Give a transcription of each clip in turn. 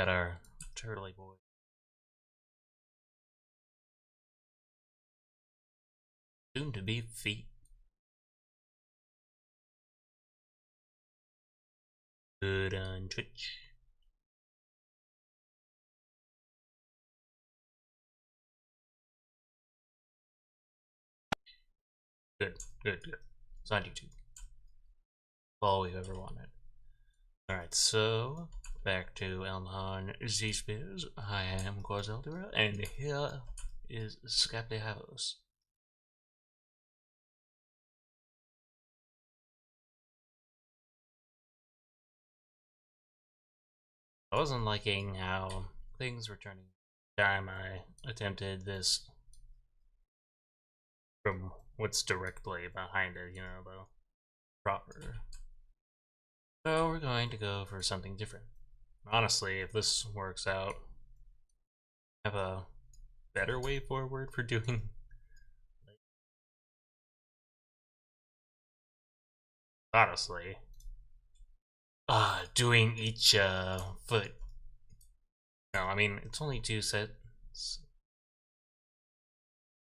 got our turtley boy. Soon to be feet. Good on Twitch. Good. It's on YouTube. All we've ever wanted. Alright, so back to Elnhawn ZSpheres. I am Elnedthul, and here is Scaplihavos. I wasn't liking how things were turning time I attempted this from what's directly behind it, you know, the proper. So we're going to go for something different. Honestly, if this works out, I have a better way forward for doing. Honestly, doing each foot. No, I mean it's only 2 sets,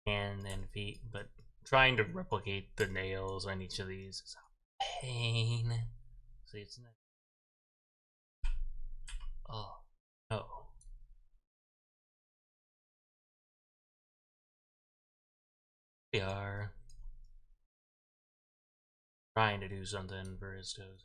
hand and feet, but trying to replicate the nails on each of these is a pain. See, it's not. Oh no. We are trying to do something for his toes.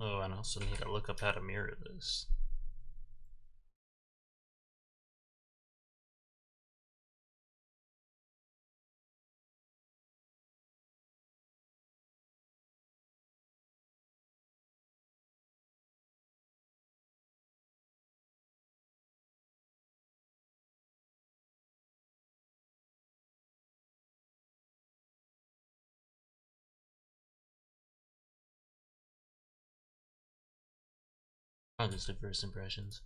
Oh, and I also need to look up how to mirror this. I'll just do first impressions.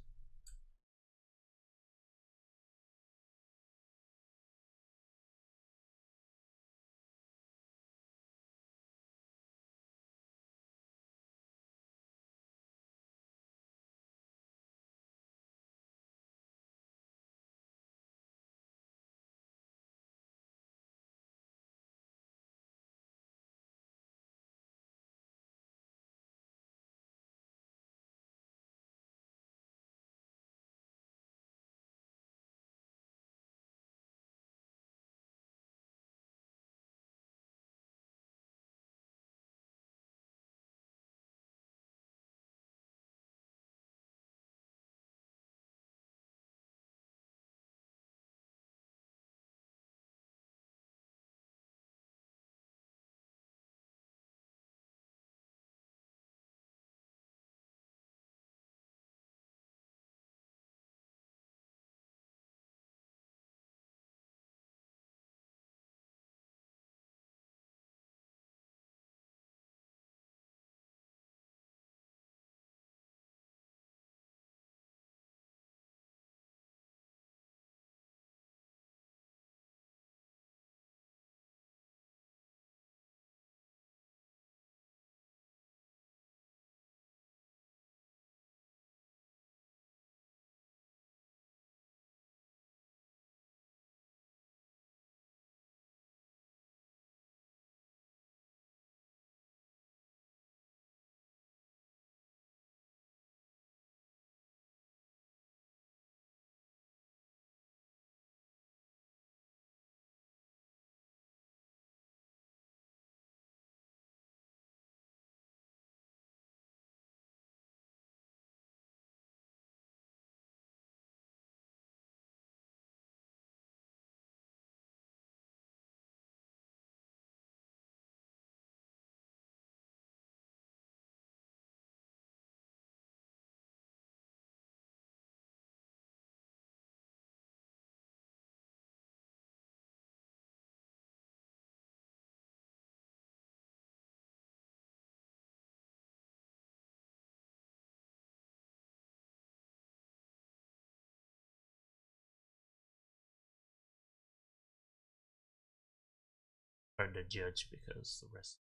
hard to judge because the rest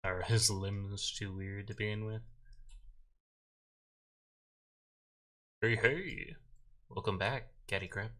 are his limbs too weird to begin with. Hey, hey! Welcome back, Catty Crap.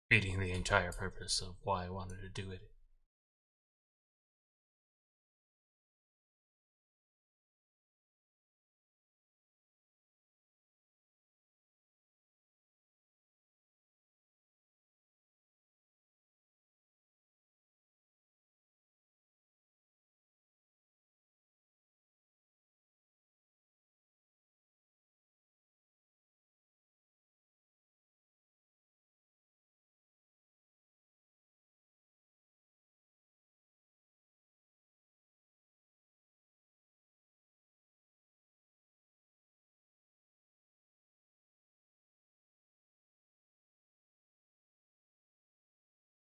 Beating the entire purpose of why I wanted to do it.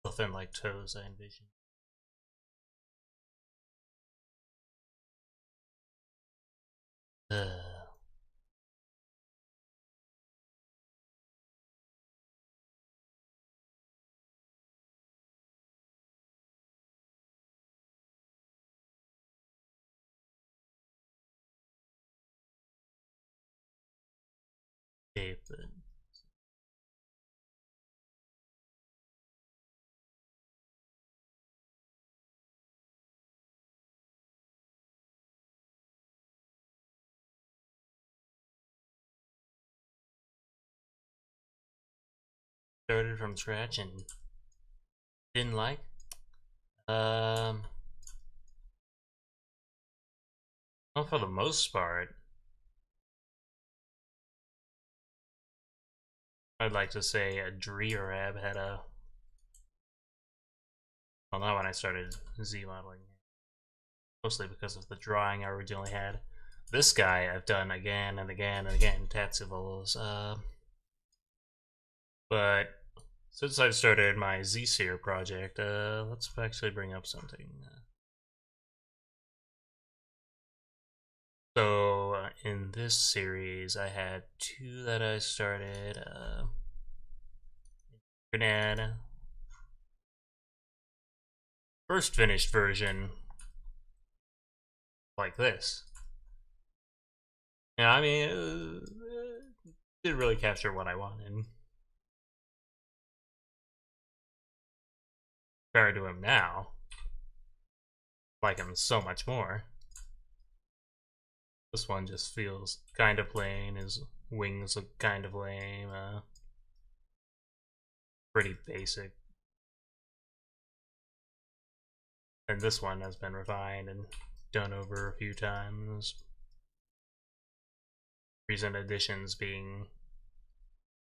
So thin like toes, I envision. But started from scratch and didn't like. Well, for the most part, I'd like to say a Drearab had a. Well, not when I started Z modeling, mostly because of the drawing I originally had. This guy I've done again and again and again, Tatsivals. But since I've started my ZSphere project, let's actually bring up something. So in this series, I had two that I started. Grenade. First finished version, like this. Yeah, I mean, it didn't really capture what I wanted. Compared to him now, I like him so much more. This one just feels kind of plain. His wings look kind of lame. Pretty basic. And this one has been refined and done over a few times. Recent additions being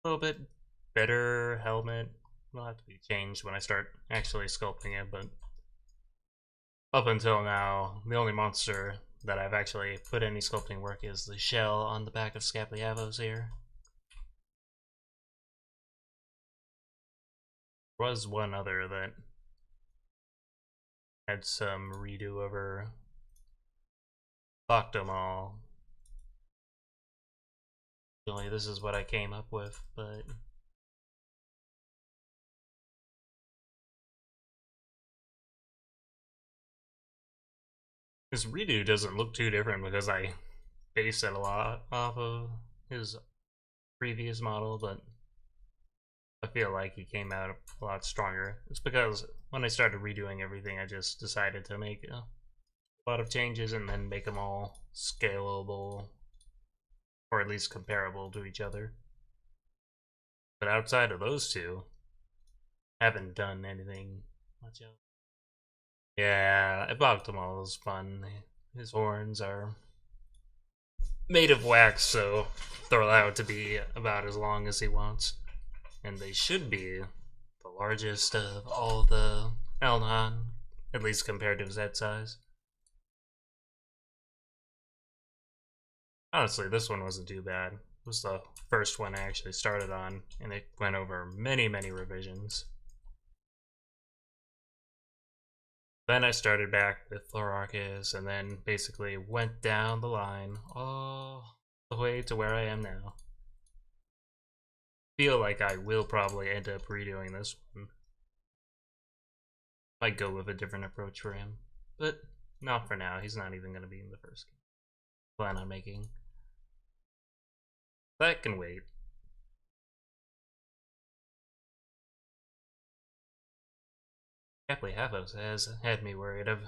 a little bit better helmet. Will have to be changed when I start actually sculpting it, but up until now, the only monster that I've actually put any sculpting work is the shell on the back of Scaplihavos here. There was one other that had some redo over. Fucked them all. Really, this is what I came up with, but his redo doesn't look too different because I based it a lot off of his previous model, but I feel like he came out a lot stronger. It's because when I started redoing everything, I just decided to make a lot of changes and then make them all scalable, or at least comparable to each other. But outside of those two, I haven't done anything much else. Yeah, Bogtamal is fun. His horns are made of wax, so they're allowed to be about as long as he wants. And they should be the largest of all the Elnhawn, at least compared to his head size. Honestly, this one wasn't too bad. It was the first one I actually started on, and it went over many, many revisions. Then I started back with Florarchus, and then basically went down the line all the way to where I am now. Feel like I will probably end up redoing this one. Might go with a different approach for him, but not for now. He's not even going to be in the first game. Plan on making. That can wait. Scaplihavos has had me worried of.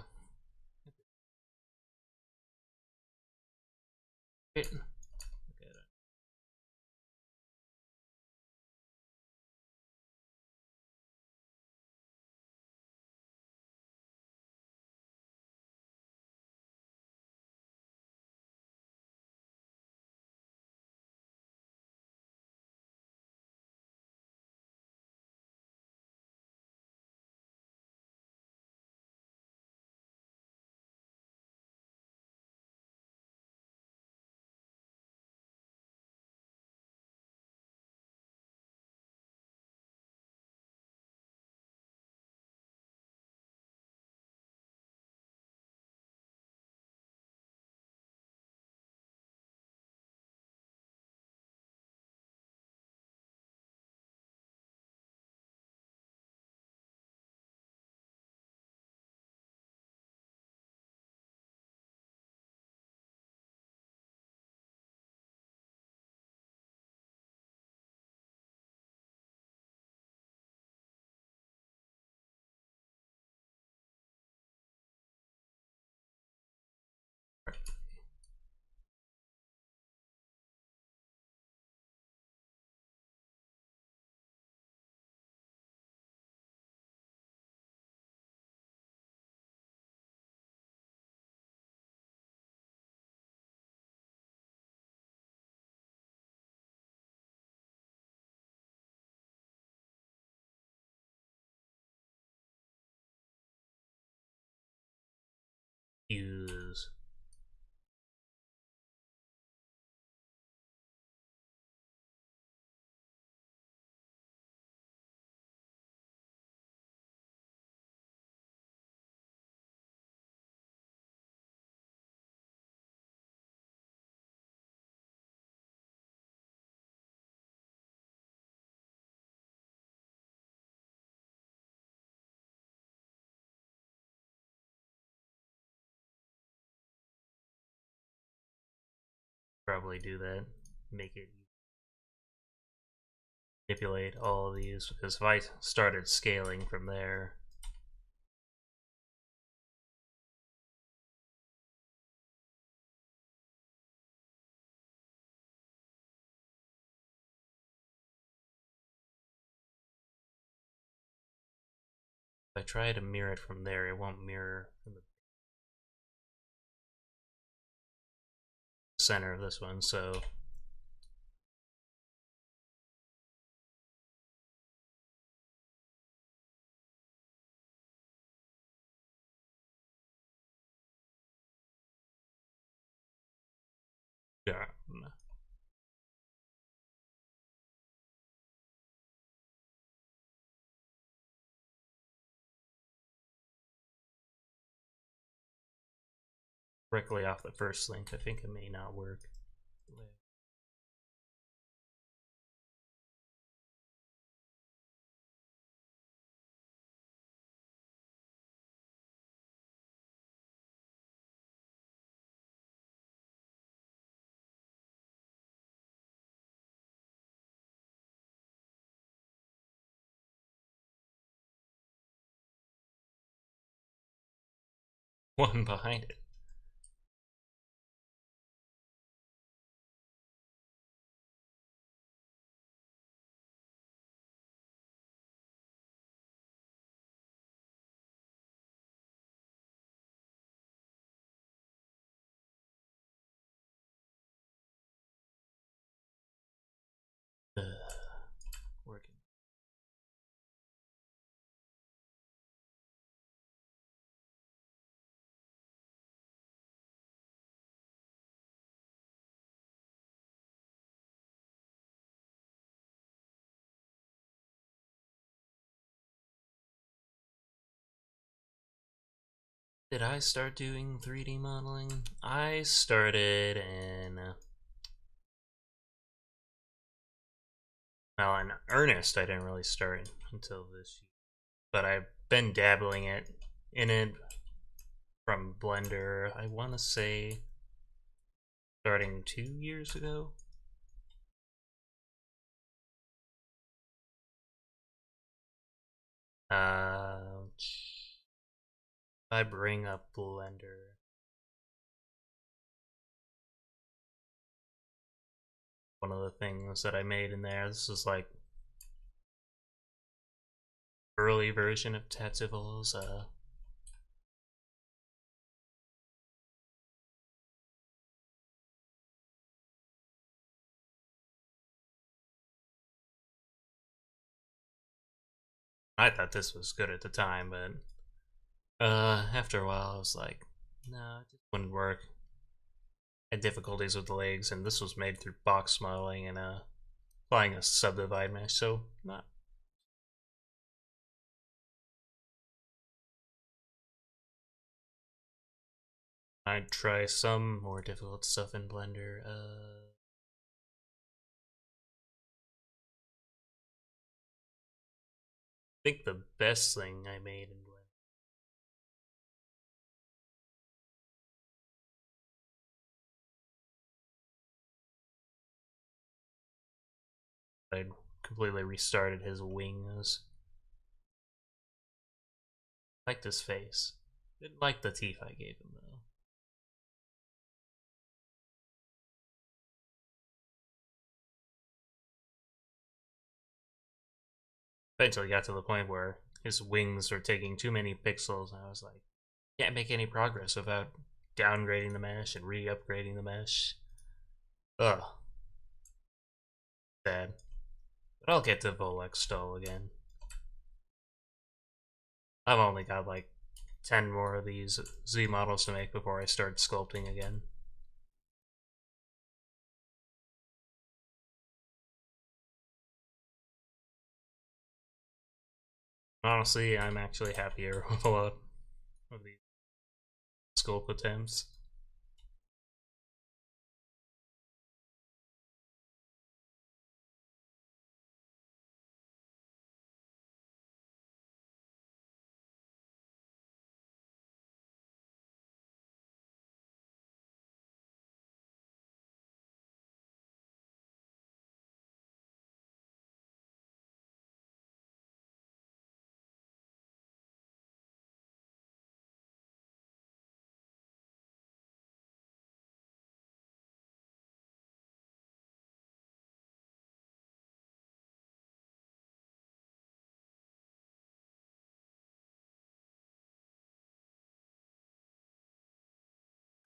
Use. Probably do that. Make it manipulate all of these, because if I started scaling from there, if I try to mirror it from there, it won't mirror from the center of this one, so yeah. Directly off the first link, I think it may not work. one behind it. Working. Did I start doing 3D modeling? I started in, well, in earnest, I didn't really start until this year. But I've been dabbling in it from Blender, I want to say, starting 2 years ago. I bring up Blender. One of the things that I made in there, this is like early version of ZSpheres. I thought this was good at the time, but after a while I was like, no, it just wouldn't work. I had difficulties with the legs, and this was made through box modeling and applying a subdivide mesh, so not. I'd try some more difficult stuff in Blender. I think the best thing I made in Blender. I completely restarted his wings. Liked his face. Didn't like the teeth I gave him though. Eventually got to the point where his wings were taking too many pixels, and I was like, can't make any progress without downgrading the mesh and re-upgrading the mesh. Ugh. Sad. But I'll get to Volek Stall again. I've only got like 10 more of these Z models to make before I start sculpting again. Honestly, I'm actually happier with a lot of these sculpt attempts.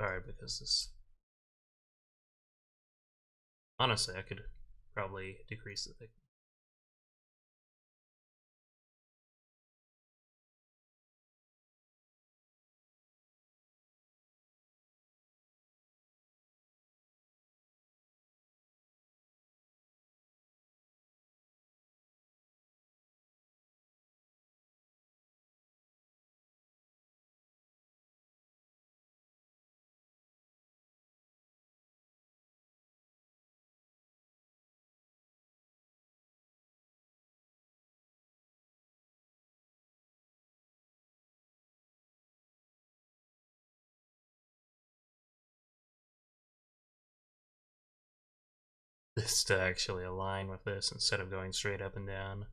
Sorry, because this. Honestly, I could probably decrease the thickness. This to actually align with this instead of going straight up and down.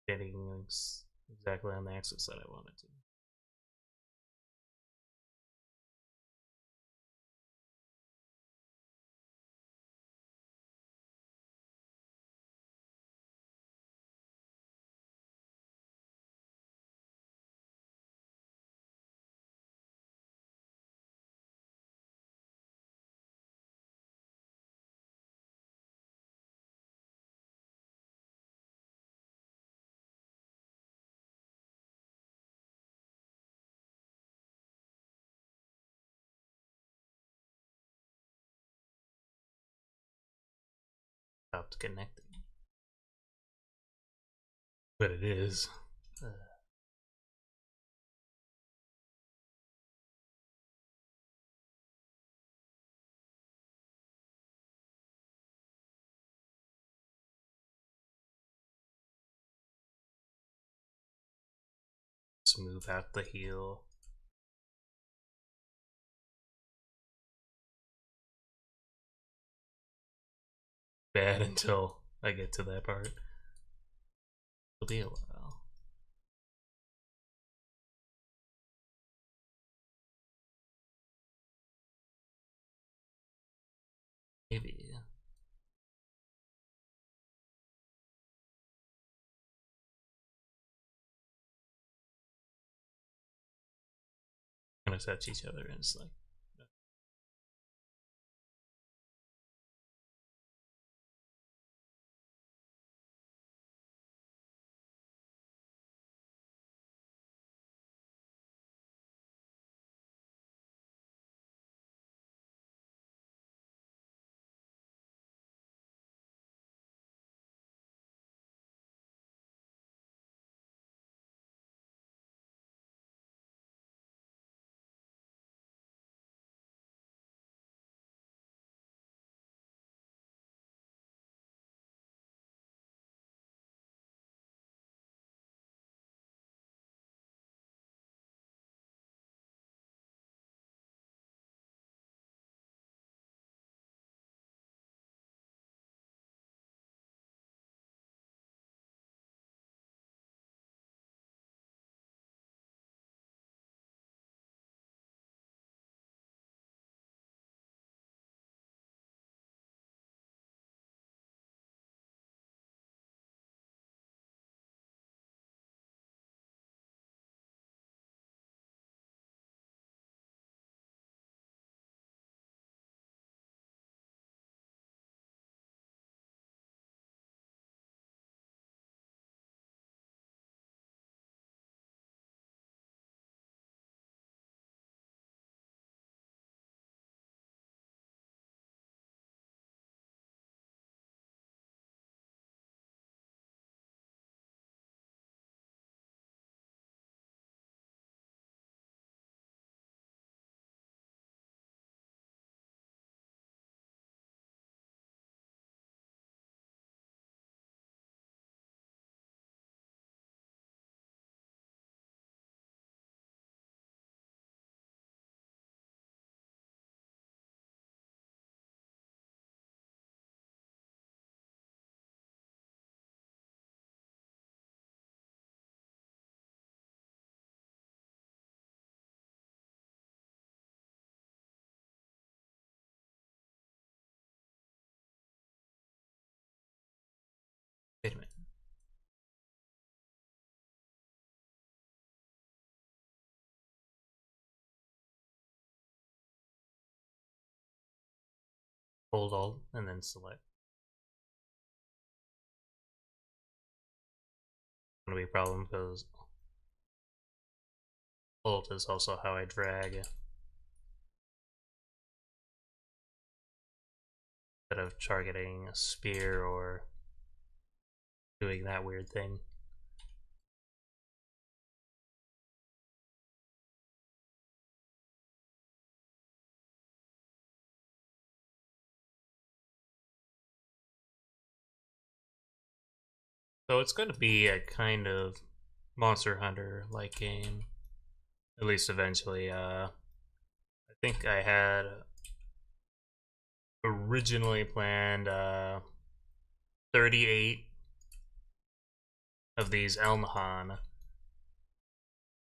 getting exactly on the axis that I wanted to. Stopped connecting. But it is. Smooth out the heel. Bad until I get to that part. It'll be a while. Maybe. Gonna touch each other and it's like wait a minute. Hold Alt and then select. Gonna be a problem because Alt is also how I drag instead of targeting a spear or doing that weird thing. So it's going to be a kind of Monster Hunter like game, at least eventually. I think I had originally planned 38 of these Elnhawn.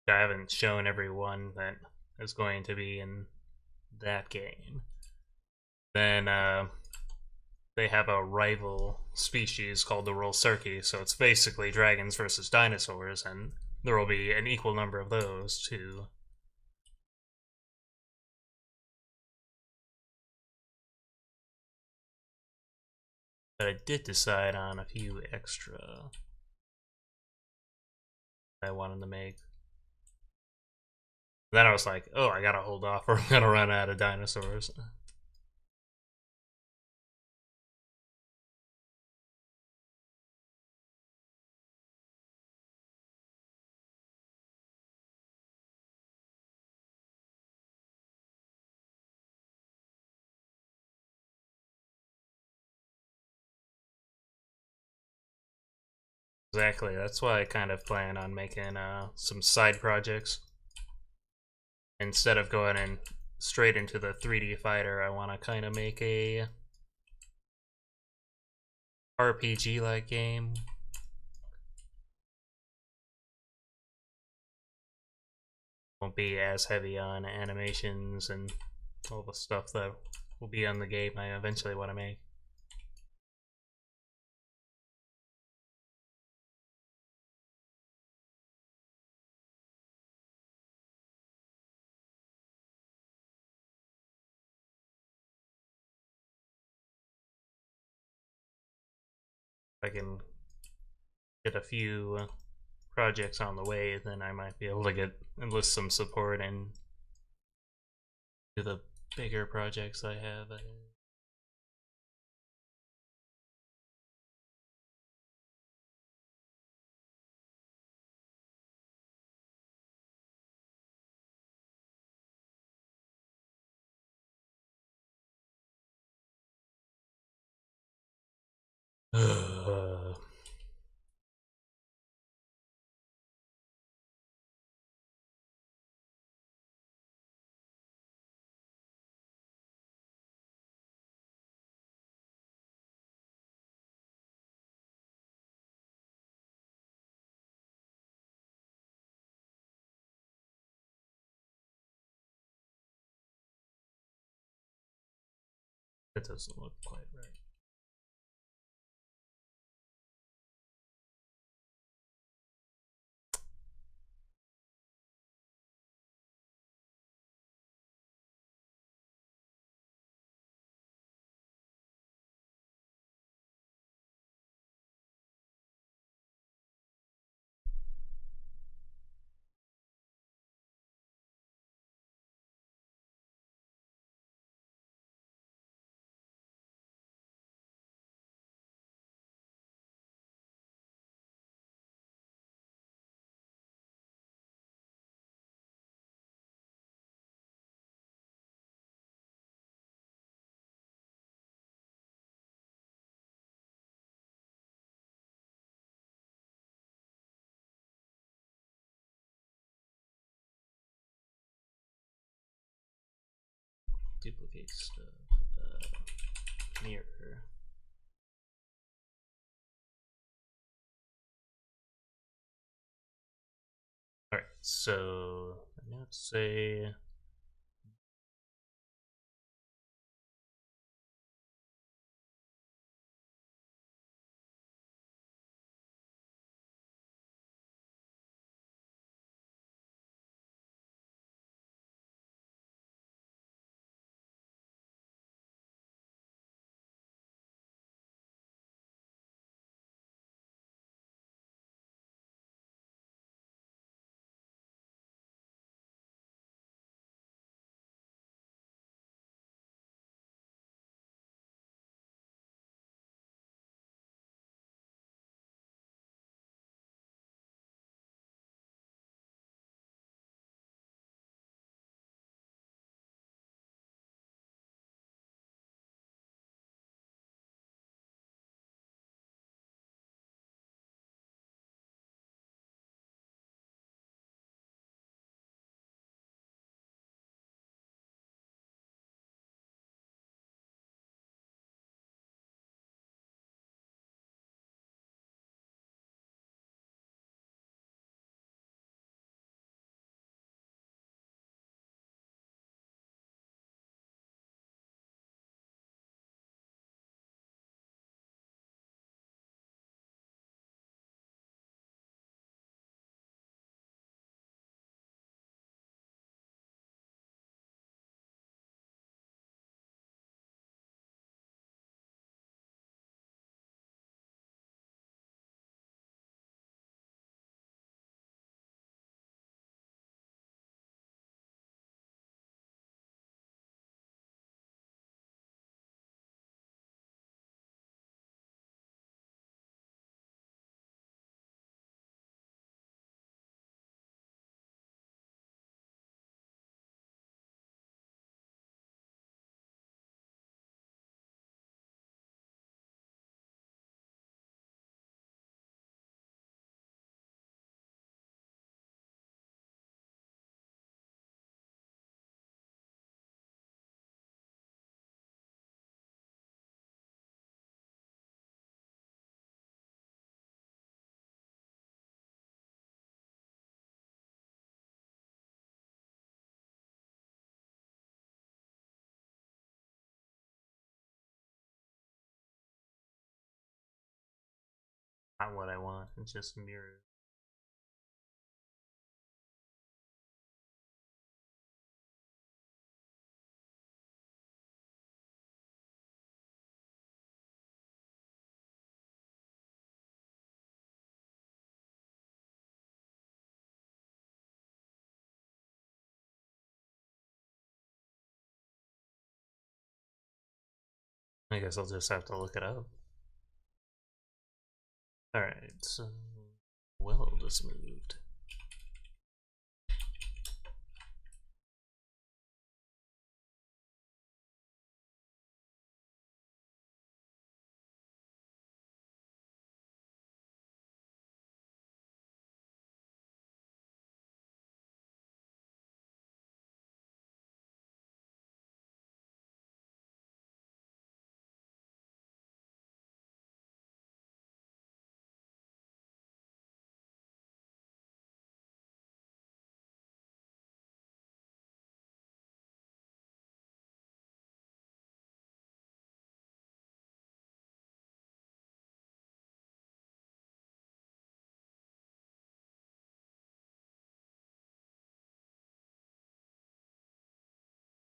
I haven't shown everyone that is going to be in that game. Then they have a rival species called the Rolserki, so it's basically dragons versus dinosaurs, and there will be an equal number of those too. But I did decide on a few extra I wanted to make. Then I was like, oh, I gotta hold off or I'm gonna run out of dinosaurs. Exactly, that's why I kind of plan on making some side projects. Instead of going in straight into the 3D fighter, I want to kind of make a RPG-like game. Won't be as heavy on animations and all the stuff that will be on the game I eventually want to make. If I can get a few projects on the way, then I might be able to enlist some support and do the bigger projects I have. That doesn't look quite right. Duplicate stuff. Mirror. Alright, so let's say not what I want. It's just mirrors. I guess I'll just have to look it up. Alright, so weld is moved.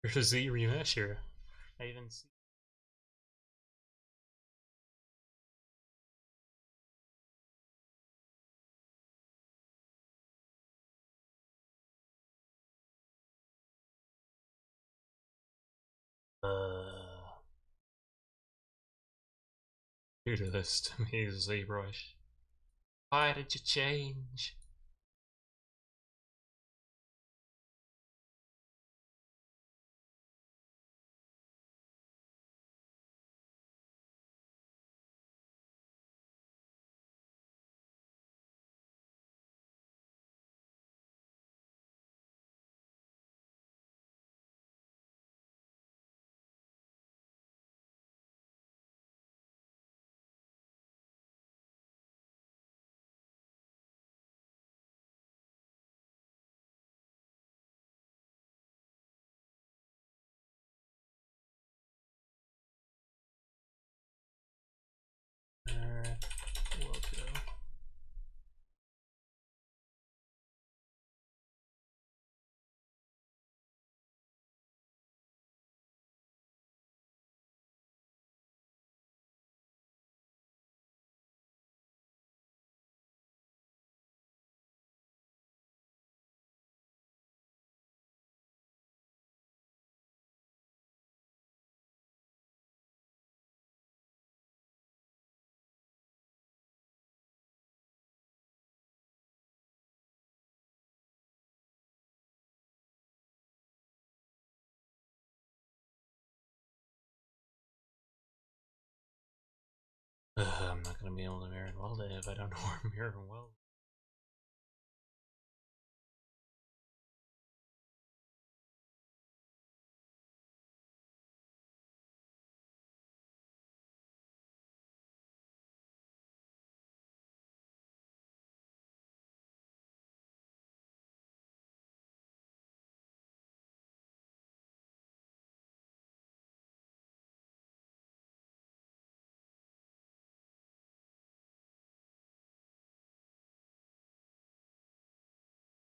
There's a Z remesh here. I even see. Do this to me, ZBrush. Why did you change? We'll go. I'm not gonna be able to mirror and weld it if I don't know where mirror and weld.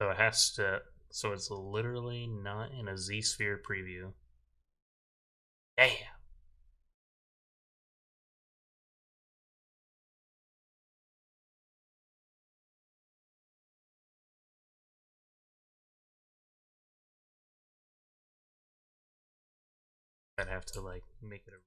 So it has to. So it's literally not in a ZSphere preview. Damn. I'd have to like make it a.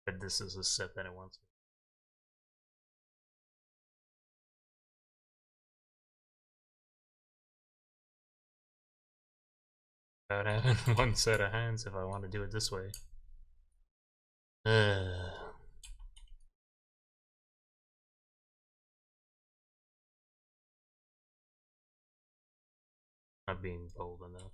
But this is a step that it wants. Without having one set of hands if I want to do it this way. Not being bold enough.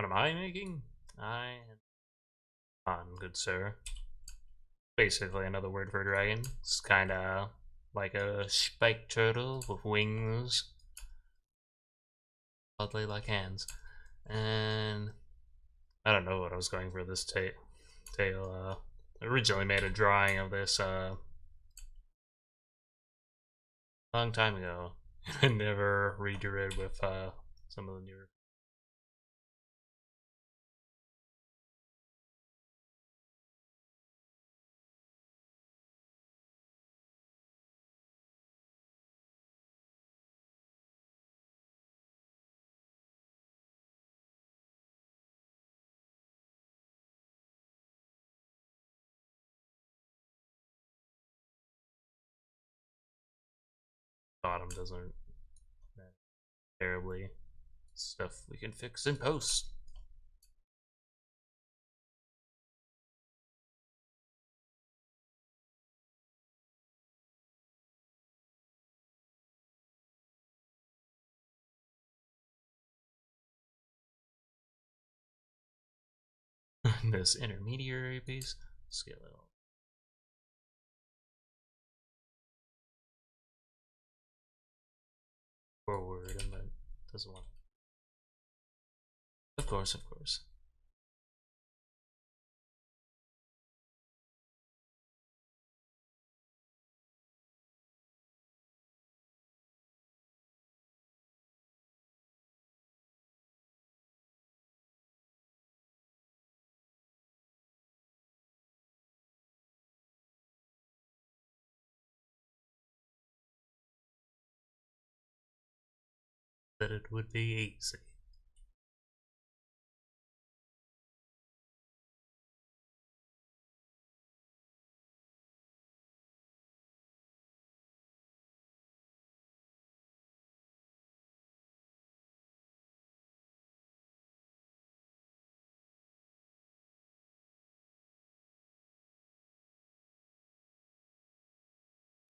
am I making? I am on, good sir. Basically another word for dragon. It's kinda like a spiked turtle with wings. Oddly like hands. And I don't know what I was going for this tail. I originally made a drawing of this long time ago. I never redrew it with some of the newer. Bottom doesn't terribly. Stuff we can fix in post. This intermediary piece, scale it all forward, and then doesn't want. Of course, of course. That it would be easy.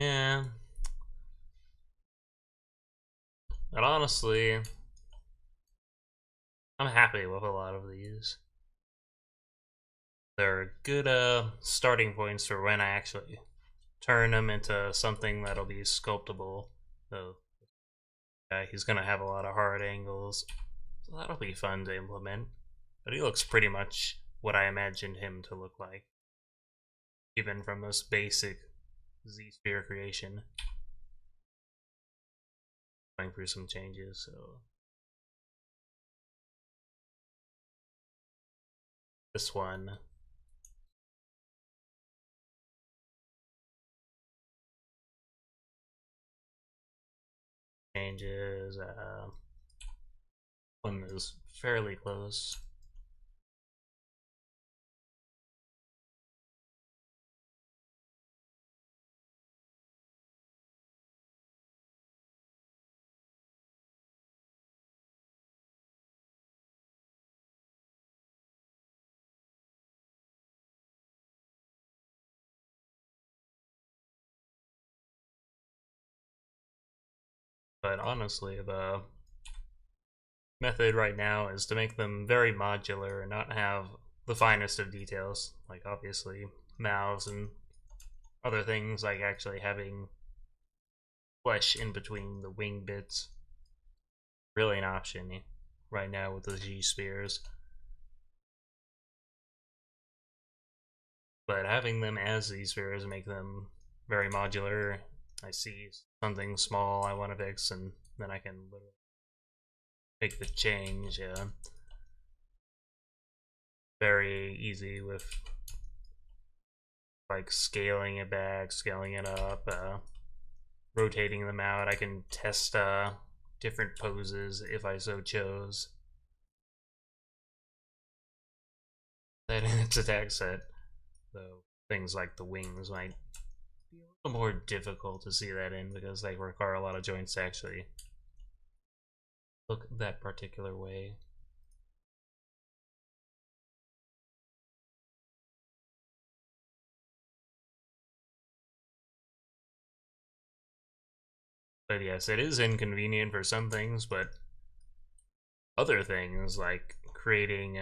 Yeah. But honestly, I'm happy with a lot of these. They're good starting points for when I actually turn them into something that'll be sculptable. So he's gonna have a lot of hard angles, so that'll be fun to implement. But he looks pretty much what I imagined him to look like, even from this basic ZSphere creation. Going through some changes, so this one changes. One is fairly close. But honestly, the method right now is to make them very modular and not have the finest of details, like obviously mouths and other things, like actually having flesh in between the wing bits. Really an option right now with the ZSpheres. But having them as ZSpheres make them very modular. I see something small I want to fix, and then I can literally make the change. Very easy with like scaling it back, scaling it up, rotating them out. I can test different poses if I so chose. That in its attack set, though things like the wings might be a little more difficult to see that in because they require a lot of joints to actually look that particular way. But yes, it is inconvenient for some things, but other things like creating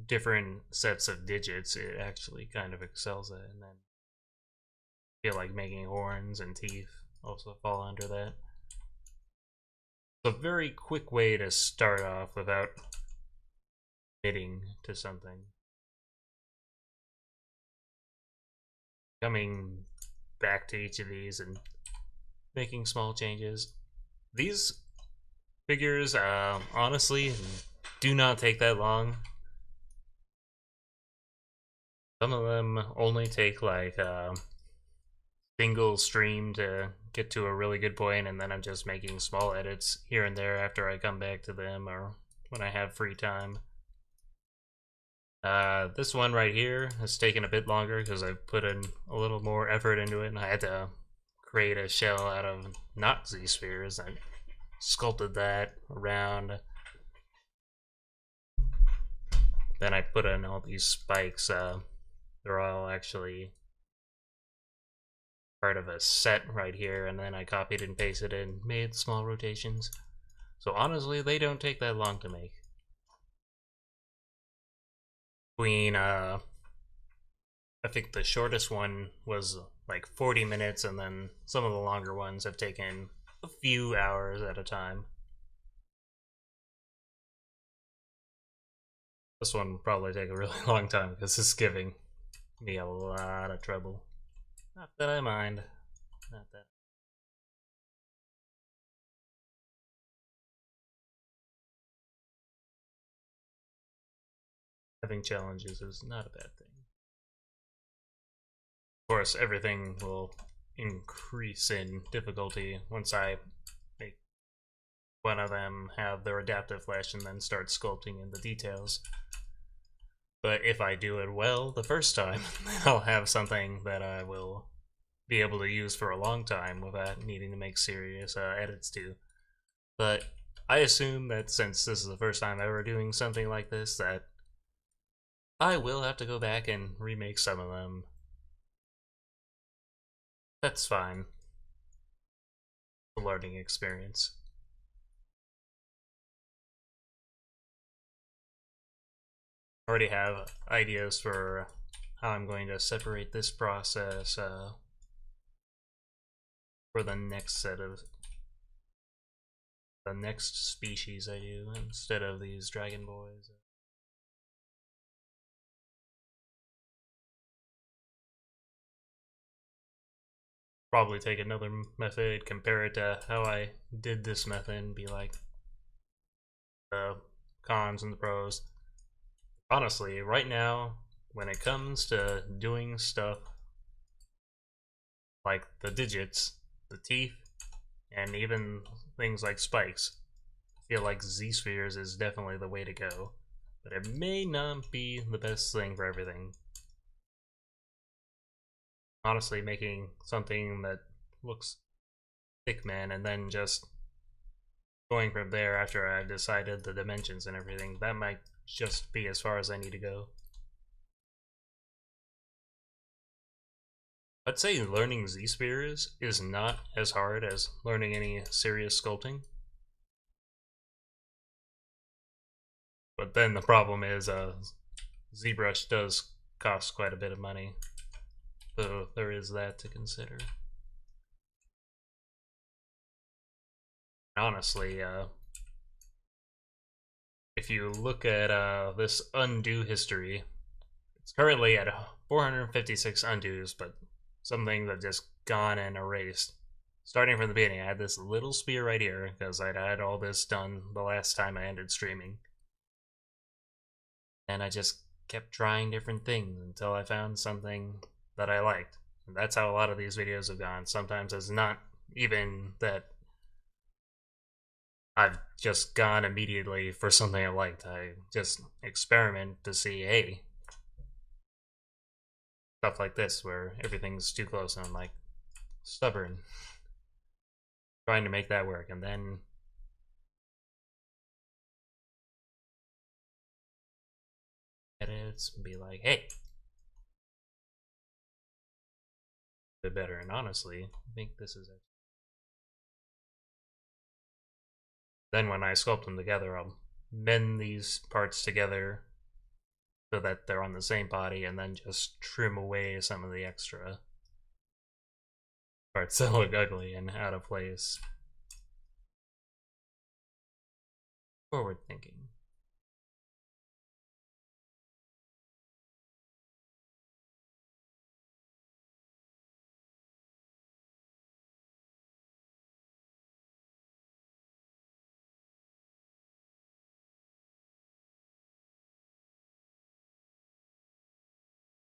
different sets of digits, it actually kind of excels at. And then I feel like making horns and teeth also fall under that. It's a very quick way to start off without committing to something. Coming back to each of these and making small changes. These figures, honestly, do not take that long. Some of them only take like a single stream to get to a really good point, and then I'm just making small edits here and there after I come back to them or when I have free time. This one right here has taken a bit longer because I put in a little more effort into it, and I had to create a shell out of not ZSpheres. I sculpted that around. Then I put in all these spikes. They're all actually part of a set right here, and then I copied and pasted it and made small rotations. So honestly, they don't take that long to make. Between, I think the shortest one was like 40 minutes, and then some of the longer ones have taken a few hours at a time. This one will probably take a really long time because it's giving me a lot of trouble. Not that I mind. Not that. Having challenges is not a bad thing. Of course, everything will increase in difficulty once I make one of them have their adaptive flash and then start sculpting in the details. But if I do it well the first time, I'll have something that I will be able to use for a long time without needing to make serious edits to. But I assume that since this is the first time ever doing something like this, that I will have to go back and remake some of them. That's fine. A learning experience. I already have ideas for how I'm going to separate this process for the next set of the next species I do instead of these dragon boys. Probably take another method, compare it to how I did this method, and be like the cons and the pros. Honestly, right now, when it comes to doing stuff like the digits, the teeth, and even things like spikes, I feel like ZSpheres is definitely the way to go. But it may not be the best thing for everything. Honestly, making something that looks thick, man, and then just going from there after I've decided the dimensions and everything, that might just be as far as I need to go. I'd say learning ZSpheres is not as hard as learning any serious sculpting. But then the problem is ZBrush does cost quite a bit of money. So there is that to consider. Honestly, if you look at this undo history, it's currently at 456 undos, but something that just gone and erased. Starting from the beginning, I had this little spear right here because I'd had all this done the last time I ended streaming. And I just kept trying different things until I found something that I liked. And that's how a lot of these videos have gone. Sometimes it's not even that I've just gone immediately for something I liked. I just experiment to see, hey, stuff like this where everything's too close and I'm like stubborn. Trying to make that work, and then edits and be like, hey, a bit better. And honestly, I think this is it. Then when I sculpt them together, I'll mend these parts together so that they're on the same body, and then just trim away some of the extra parts that look ugly and out of place. Forward thinking.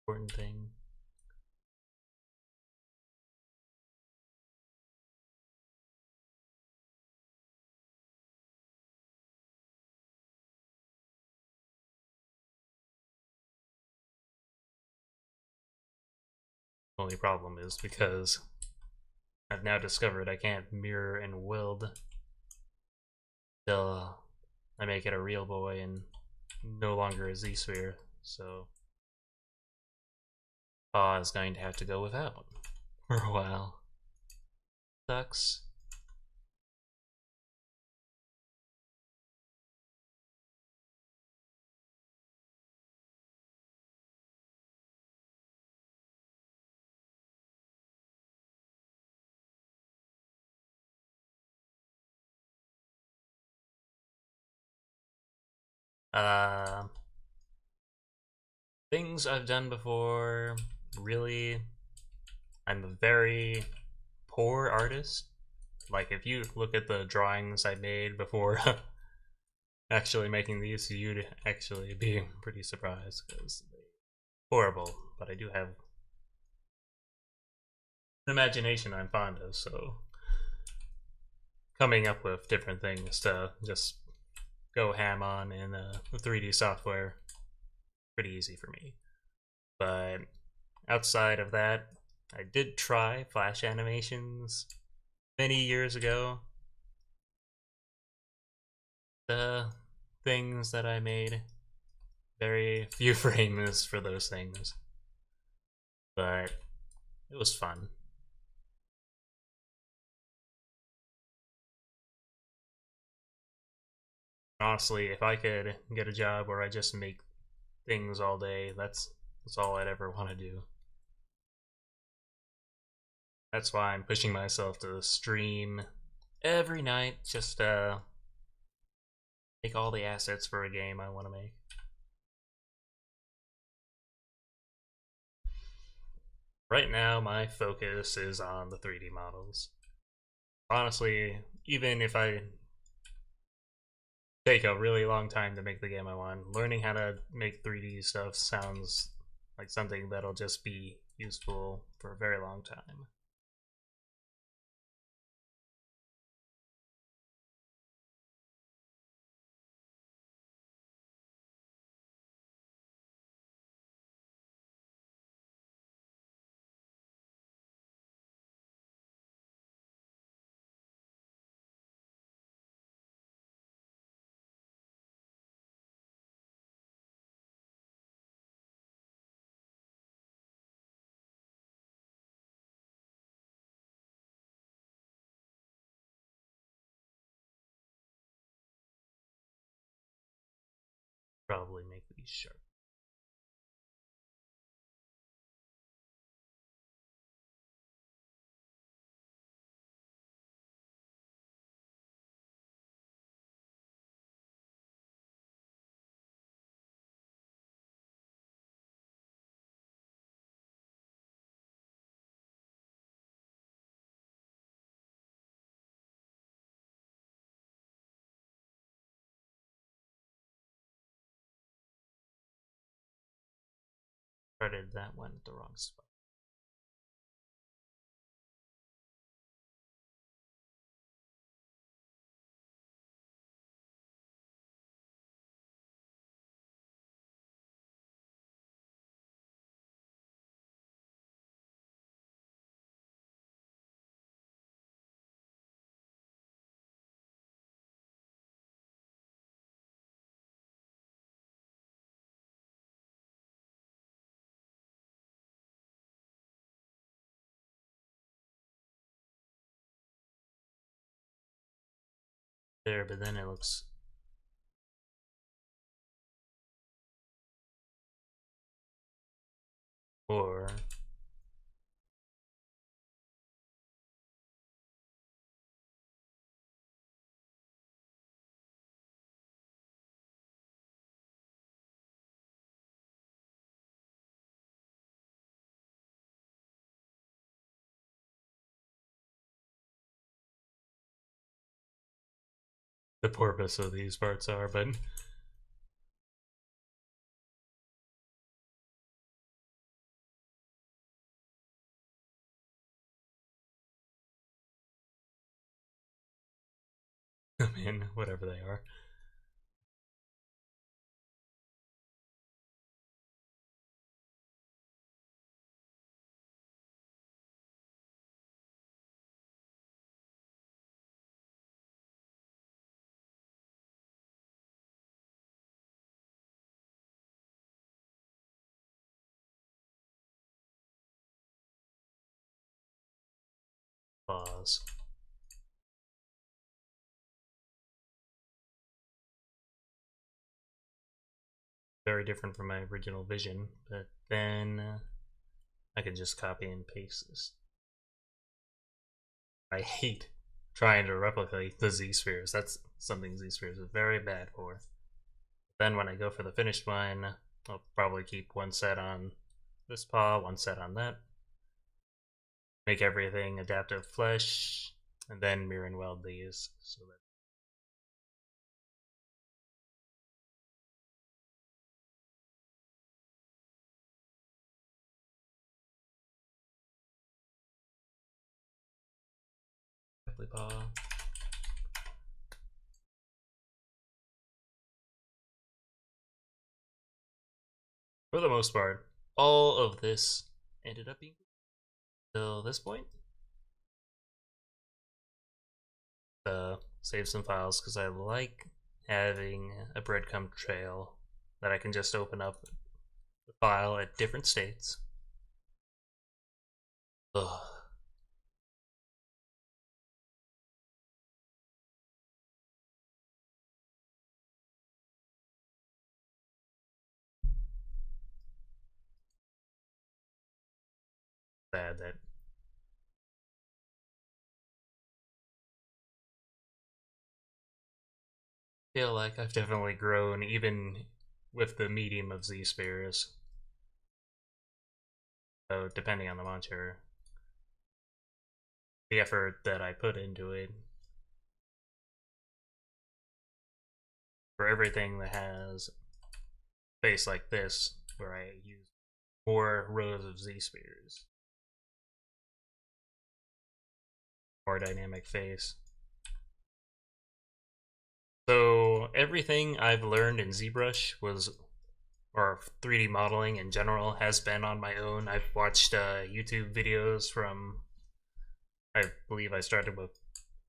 Important thing. Only problem is because I've now discovered I can't mirror and weld till I make it a real boy and no longer a ZSphere, so Paw is going to have to go without for a while. Sucks. Uh, Things I've done before, really, I'm a very poor artist. Like, if you look at the drawings I made before actually making these, you'd actually be pretty surprised, because they're horrible, but I do have an imagination I'm fond of, so coming up with different things to just go ham on in 3D software, pretty easy for me. But outside of that, I did try Flash animations many years ago. The things that I made, very few frames for those things, but it was fun. Honestly, if I could get a job where I just make things all day, that's all I'd ever want to do. That's why I'm pushing myself to stream every night, just make all the assets for a game I want to make. Right now, my focus is on the 3D models. Honestly, even if I take a really long time to make the game I want, learning how to make 3D stuff sounds like something that'll just be useful for a very long time. Probably make these sharp. Started that one at the wrong spot. There, but then it looks or the purpose of these parts are, but I mean, whatever they are. Pause. Very different from my original vision, but then I can just copy and paste this. I hate trying to replicate the ZSpheres. That's something ZSpheres is very bad for. Then when I go for the finished one, I'll probably keep one set on this paw, one set on that. Make everything adaptive flesh, and then mirror and weld these so that paw. For the most part, all of this ended up being till this point. Save some files because I like having a breadcrumb trail that I can just open up the file at different states. Ugh. Sad that I feel like I've definitely grown even with the medium of ZSpheres. So depending on the monster, the effort that I put into it for everything that has face like this, where I use more rows of ZSpheres, more dynamic face. So everything I've learned in ZBrush was, or 3D modeling in general, has been on my own. I've watched YouTube videos from, I believe I started with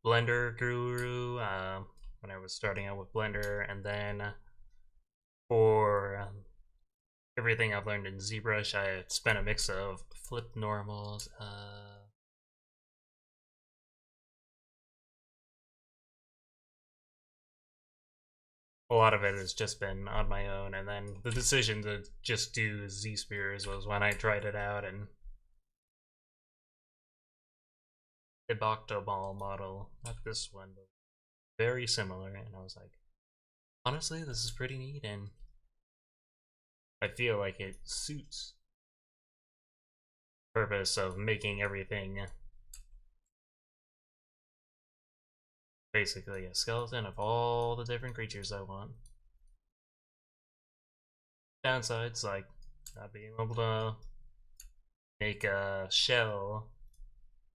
Blender Guru when I was starting out with Blender, and then for everything I've learned in ZBrush, I spent a mix of flip normals, a lot of it has just been on my own, and then the decision to just do ZSpheres was when I tried it out, and the Ball model, not this one, but very similar, and I was like, honestly, this is pretty neat, and I feel like it suits the purpose of making everything basically a skeleton of all the different creatures I want. Downsides, like not being able to make a shell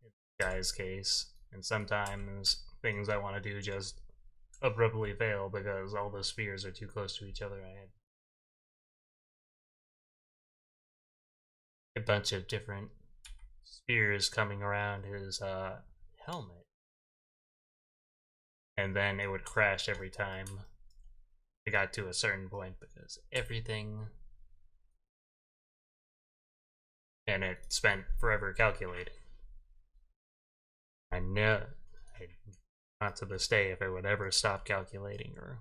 in this guy's case, and sometimes things I want to do just abruptly fail because all the spheres are too close to each other. I had a bunch of different spheres coming around his helmet, and then it would crash every time it got to a certain point because everything, and it spent forever calculating. I know, not to this day, if it would ever stop calculating or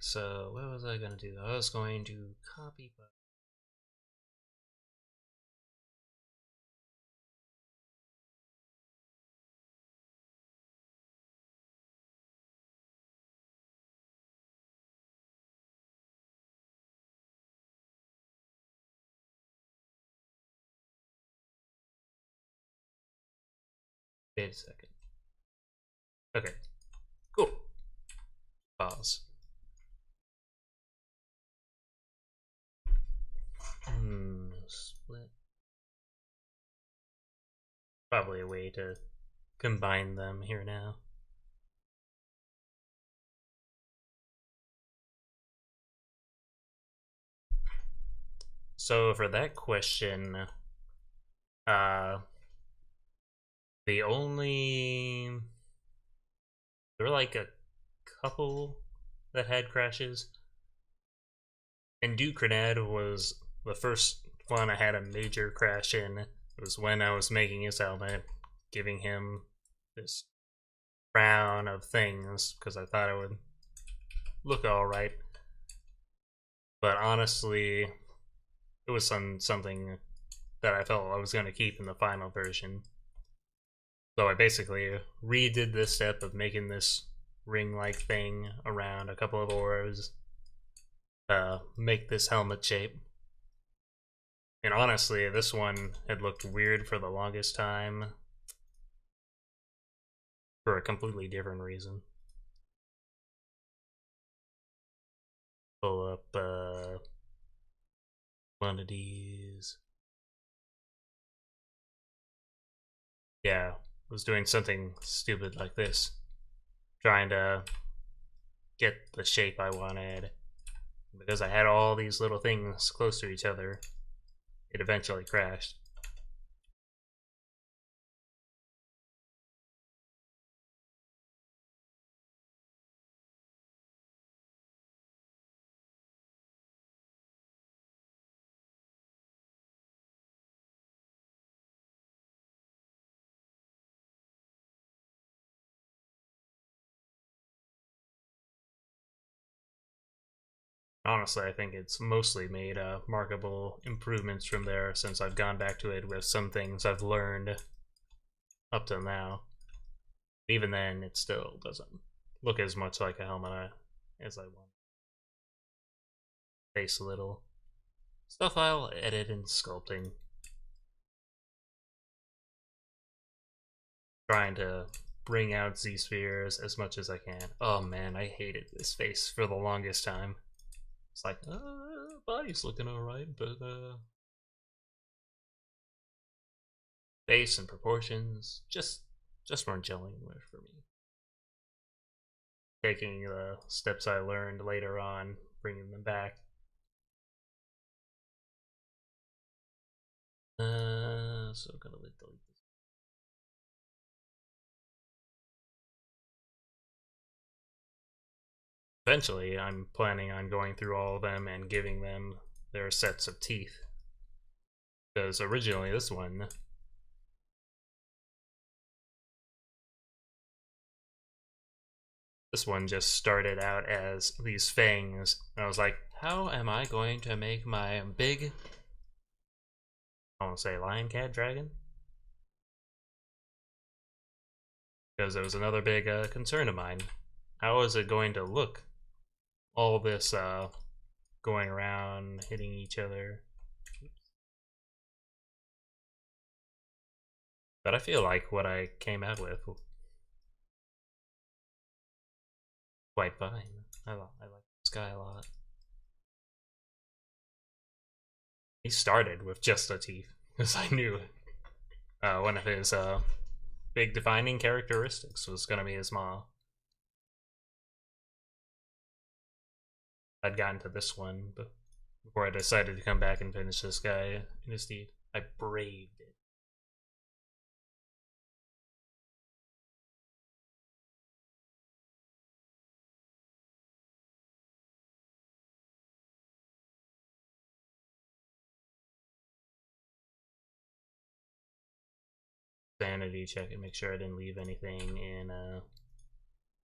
so what was I gonna do? I was going to copy. Wait a second. Okay, cool. Pause. Split. Probably a way to combine them here now. So for that question, the only there were like a couple that had crashes, and Dukranad was the first one I had a major crash in. It was when I was making his helmet, giving him this crown of things because I thought it would look all right. But honestly, it was something that I felt I was going to keep in the final version. So I basically redid this step of making this ring-like thing around a couple of orbs to make this helmet shape. And honestly, this one had looked weird for the longest time for a completely different reason. Pull up one of these. Yeah, was doing something stupid like this, trying to get the shape I wanted. Because I had all these little things close to each other, it eventually crashed. Honestly, I think it's mostly made markable improvements from there since I've gone back to it with some things I've learned up till now. Even then, it still doesn't look as much like a helmet as I want. Face a little. Stuff I'll edit in sculpting. Trying to bring out ZSpheres as much as I can. Oh man, I hated this face for the longest time. It's like, body's looking alright, but face and proportions just weren't gelling for me. Taking the steps I learned later on, bringing them back. So I'm gonna delete this. Eventually, I'm planning on going through all of them and giving them their sets of teeth. Because originally this one just started out as these fangs. And I was like, how am I going to make my big, I want to say lion, cat, dragon? Because it was another big concern of mine. How is it going to look? All this going around, hitting each other. But I feel like what I came out with quite fine. I like this guy a lot. He started with just a teeth, because I knew one of his big defining characteristics was going to be his maw. I'd gotten to this one before I decided to come back and finish this guy in his teeth. I braved it. Sanity check and make sure I didn't leave anything in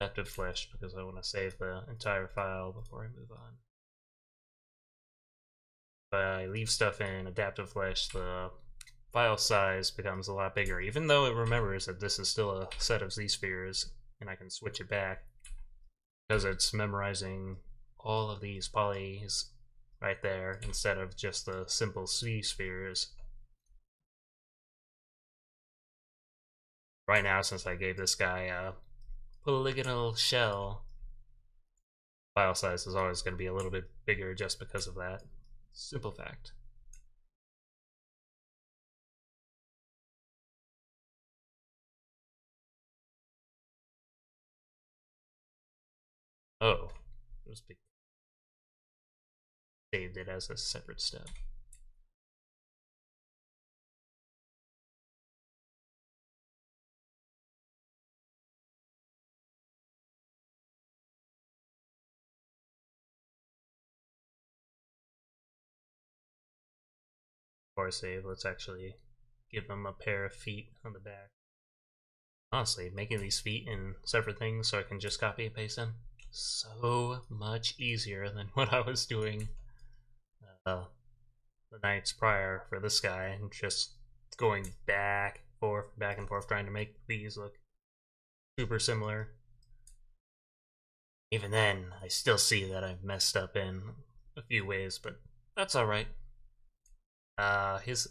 adaptive flesh because I want to save the entire file before I move on. If I leave stuff in adaptive flesh, the file size becomes a lot bigger, even though it remembers that this is still a set of ZSpheres, and I can switch it back because it's memorizing all of these polys right there instead of just the simple ZSpheres. Right now, since I gave this guy a polygonal shell, file size is always going to be a little bit bigger just because of that simple fact. Oh, it was big. Saved it as a separate step. Before I save, let's actually give them a pair of feet on the back. Honestly, making these feet in separate things so I can just copy and paste them, so much easier than what I was doing the nights prior for this guy, and just going back and forth, trying to make these look super similar. Even then, I still see that I've messed up in a few ways, but that's alright. His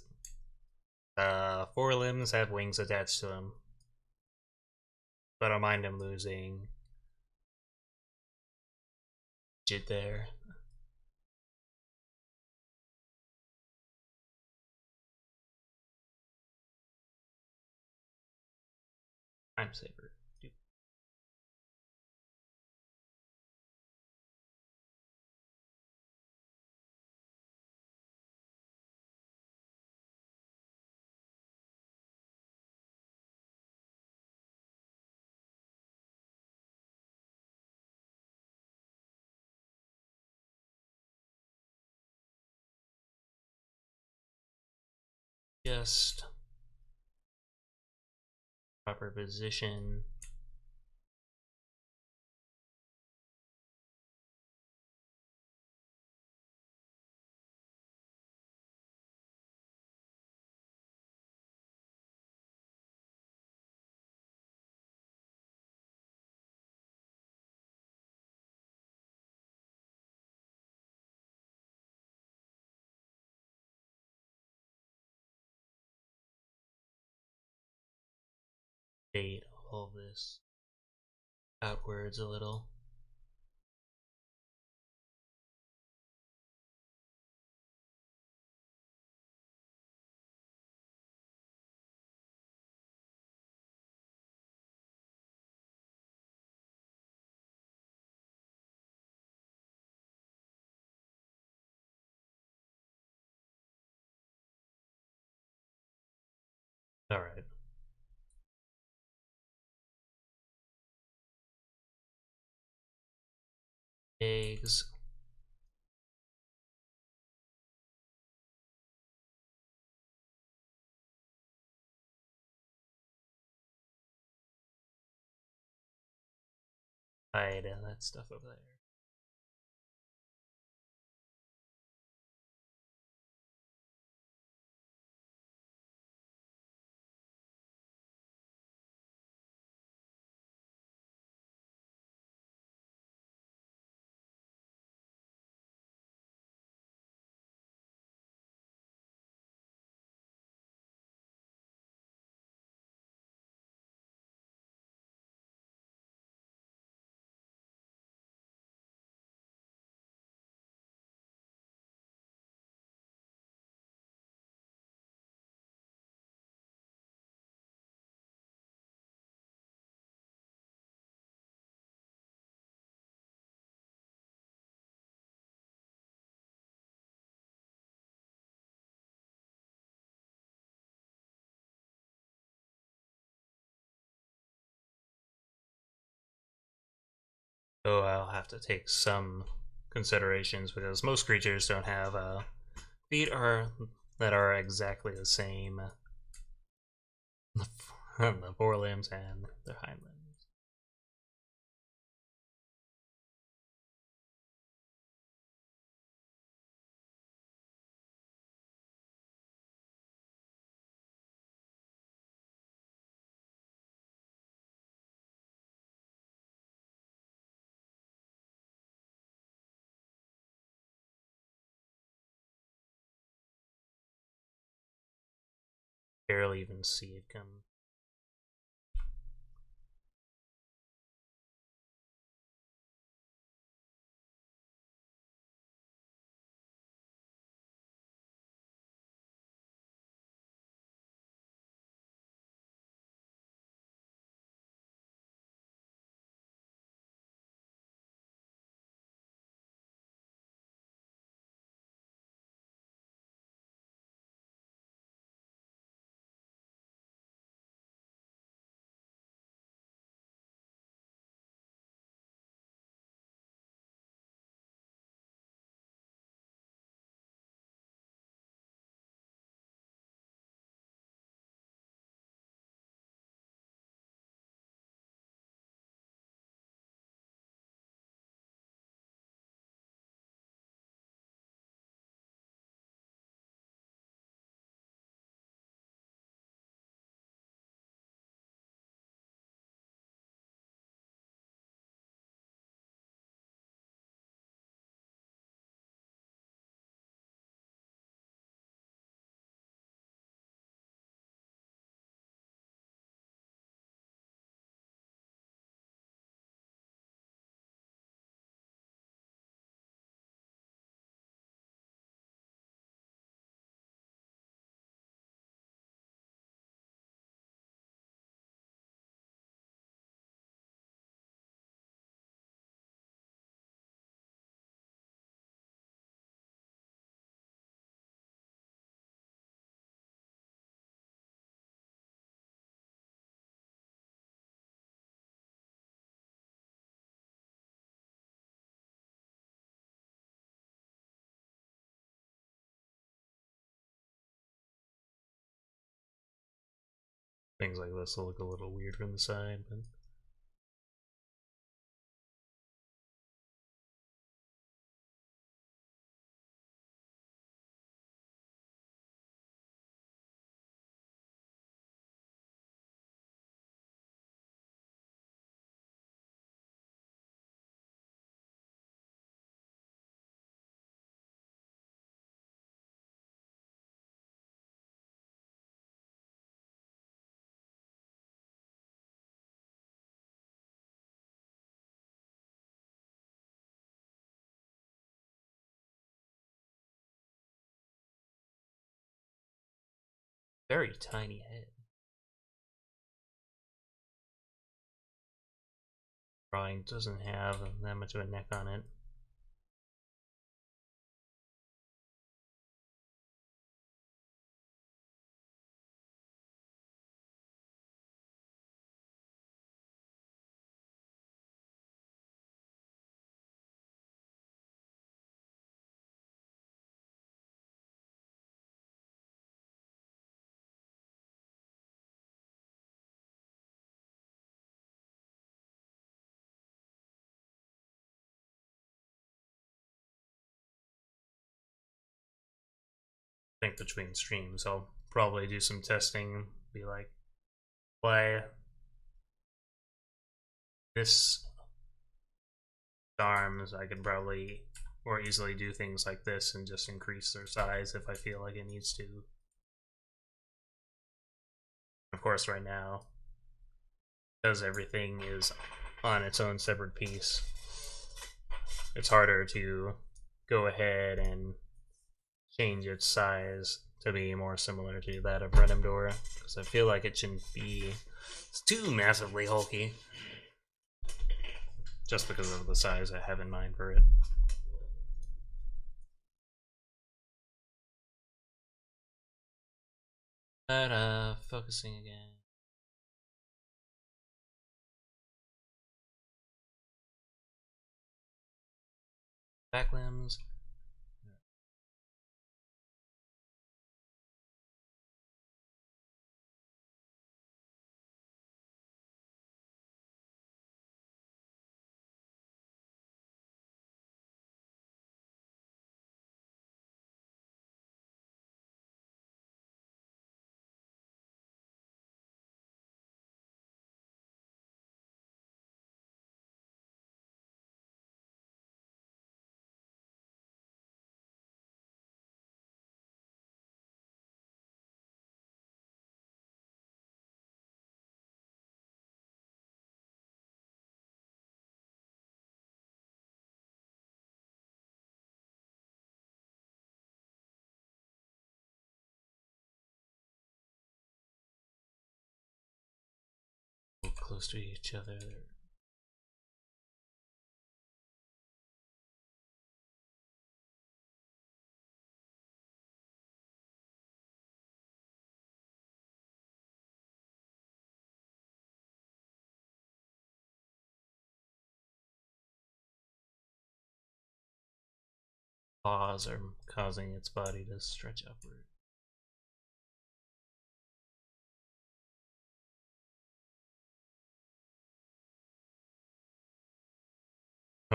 forelimbs have wings attached to them, but I don't mind him losing digit there. Time saver. Just proper position. Fade all this outwards a little. Alright. Eggs. Hide that stuff over there. So I'll have to take some considerations because most creatures don't have feet that are exactly the same. The forelimbs and their hind limbs. barely even see it come. Things like this will look a little weird from the side, but very tiny head. Drawing doesn't have that much of a neck on it. I think between streams I'll probably do some testing, be like, play this arms, I could probably more easily do things like this and just increase their size if I feel like it needs to. Of course, right now, because everything is on its own separate piece, it's harder to go ahead and change its size to be more similar to that of Redemdor, because I feel like it shouldn't be too massively hulky, just because of the size I have in mind for it. But focusing again. Back limbs. close to each other. Claws are causing its body to stretch upward.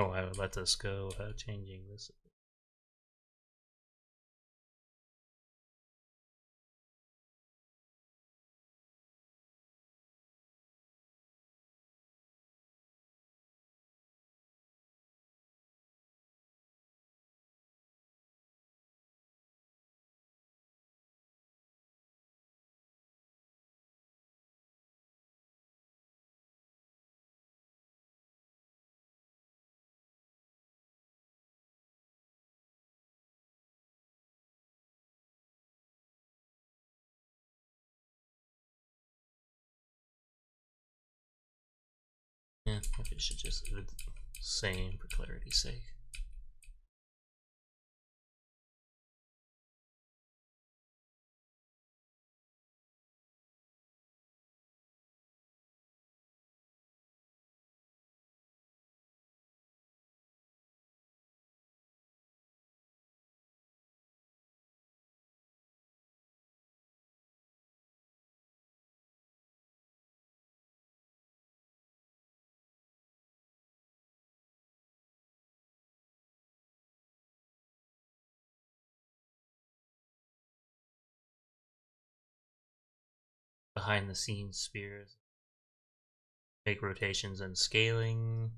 Oh, I would let this go without changing this. Yeah, maybe I should just leave it the same for clarity's sake. Behind the scenes spheres make rotations and scaling.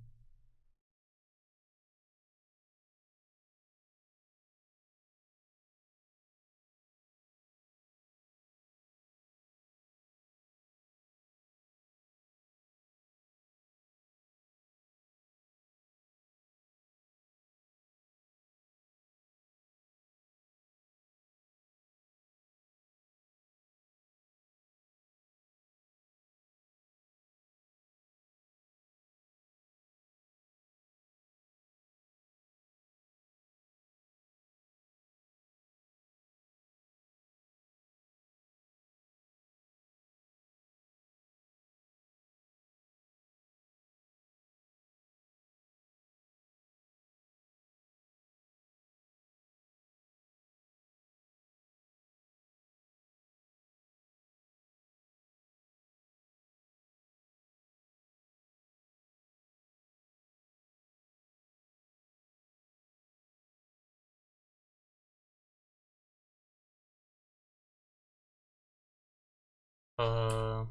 Uh,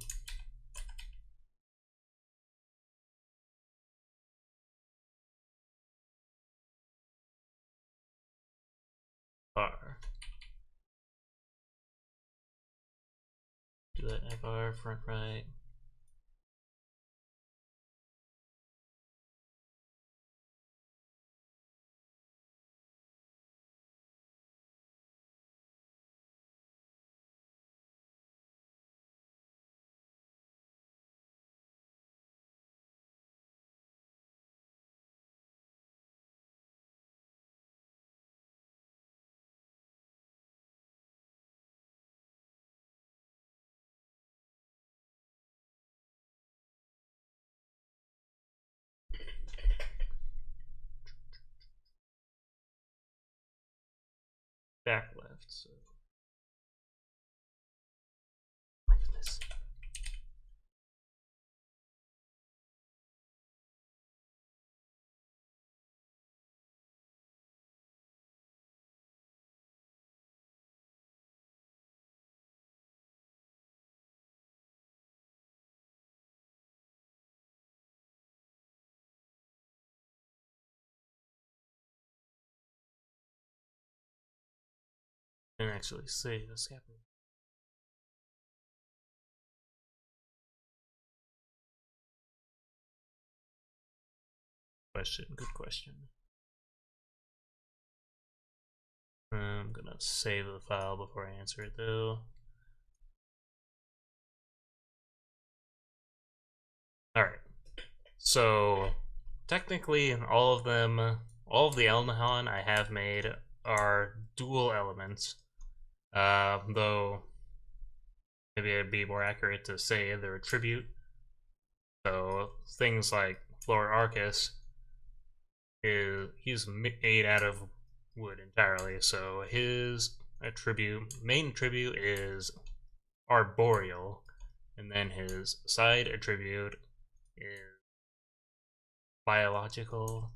bar. Do that FR front right. Back left, so like this. And actually save the Scaplihavos. Question, good question. I'm gonna save the file before I answer it though. Alright. So, technically, all of them, all of the Elnhawn I have made are dual elements. Though, maybe it'd be more accurate to say they're a tribute. So, things like Florarchus, he's made out of wood entirely, so his main attribute is arboreal, and then his side attribute is biological.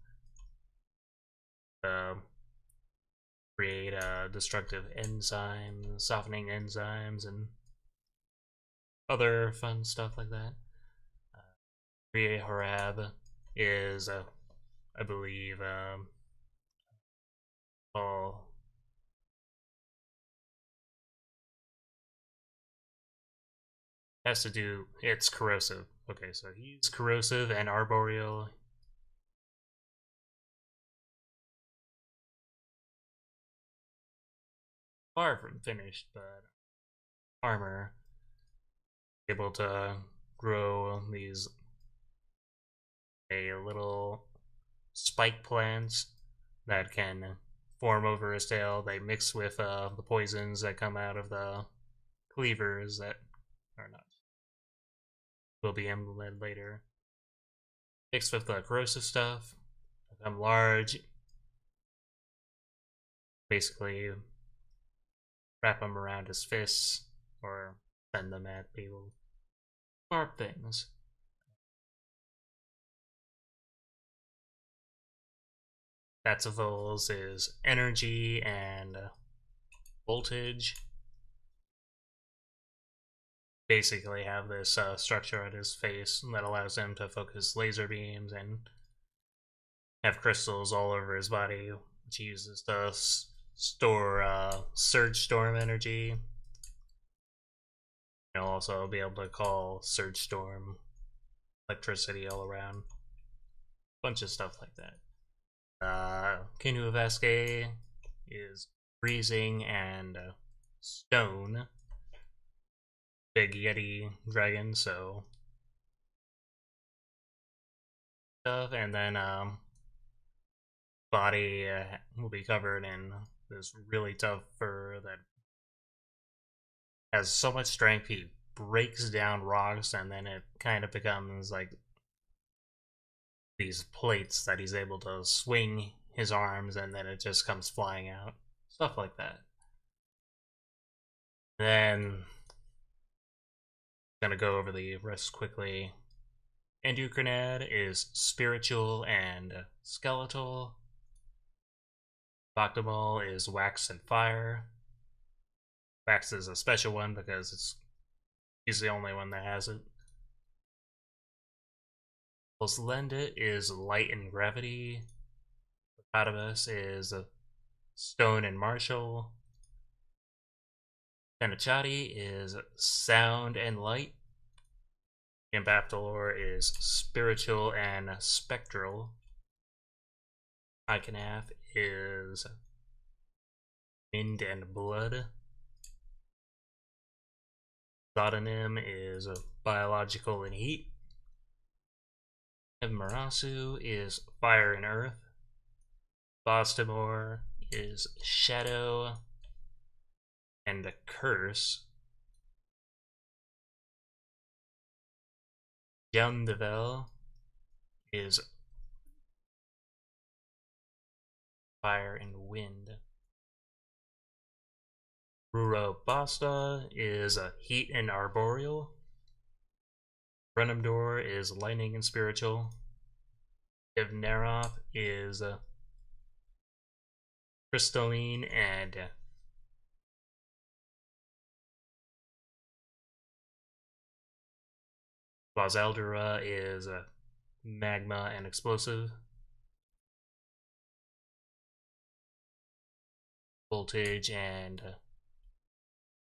Create destructive enzymes, softening enzymes, and other fun stuff like that. Harab is, I believe, all has to do. It's corrosive. Okay, so he's corrosive and arboreal. Far from finished, but armor able to grow these little spike plants that can form over his tail. They mix with the poisons that come out of the cleavers that are not will be implemented later. Mixed with the corrosive stuff, become large. Basically, wrap them around his fists or send them at people. Sharp things. ZSpheres is energy and voltage. Basically have this structure on his face that allows him to focus laser beams and have crystals all over his body, which he uses to store surge storm energy. He'll also be able to call surge storm electricity all around. Bunch of stuff like that. Engavogri is freezing and stone. Big Yeti dragon, so stuff, and then body will be covered in this really tough fur that has so much strength he breaks down rocks, and then it kind of becomes like these plates that he's able to swing his arms, and then it just comes flying out. Stuff like that. Then gonna go over the rest quickly. Endocrinad is spiritual and skeletal. Bactimal is wax and fire. Wax is a special one because he's the only one that has it. Elnedthul is light and gravity. Scaplihavos is stone and martial. Tenachati is sound and light. Engavogri is spiritual and spectral. Iconaf is wind and blood. Zodonim is biological and heat. Marasu is fire and earth. Bostimor is shadow and a curse. Elnedthul is fire and wind. Rurobasta is heat and arboreal. Renumdor is lightning and spiritual. Ivneroth is crystalline and Bosaldura is magma and explosive. Voltage and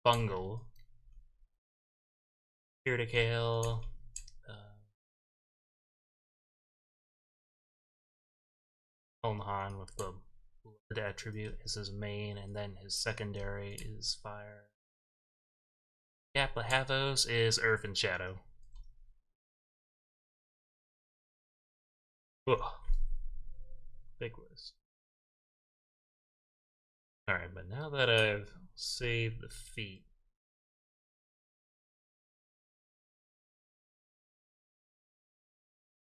fungal. Irticale. Elnhawn with the blood attribute is his main, and then his secondary is fire. Scaplihavos is earth and shadow. Ugh. Big list. Alright, but now that I've saved the feet,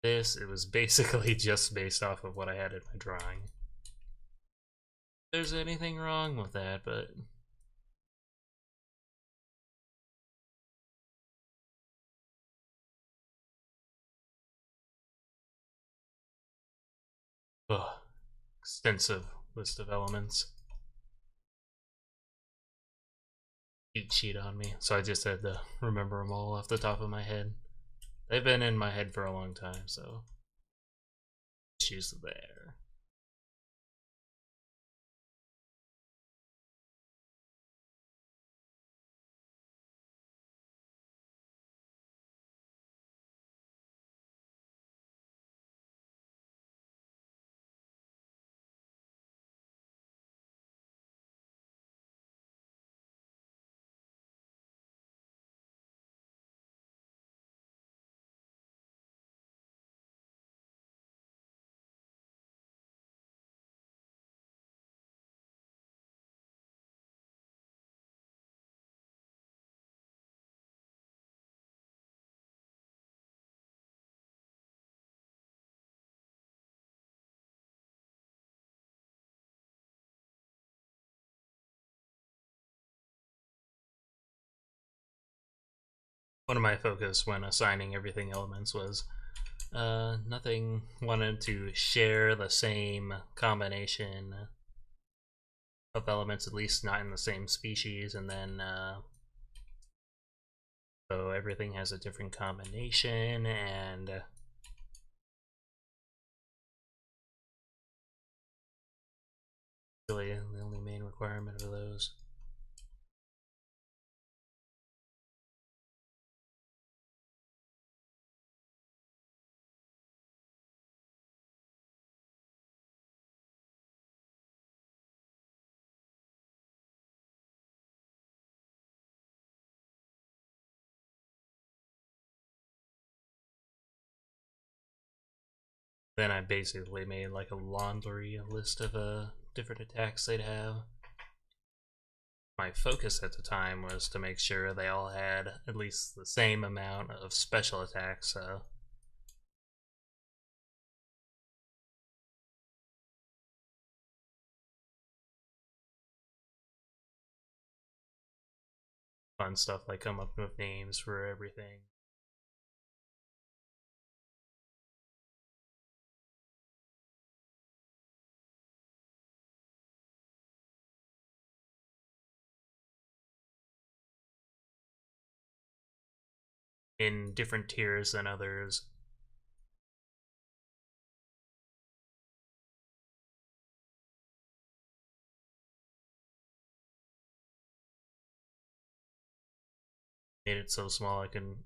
it was basically just based off of what I had in my drawing. If there's anything wrong with that, but ugh, extensive list of elements. Cheat sheet on me, so I just had to remember them all off the top of my head. They've been in my head for a long time, so issues there. One of my focus when assigning everything elements was nothing wanted to share the same combination of elements, at least not in the same species, and then so everything has a different combination, and really the only main requirement of those. Then I basically made like a laundry list of different attacks they'd have. My focus at the time was to make sure they all had at least the same amount of special attacks, so fun stuff like come up with names for everything. In different tiers than others. Made it so small I can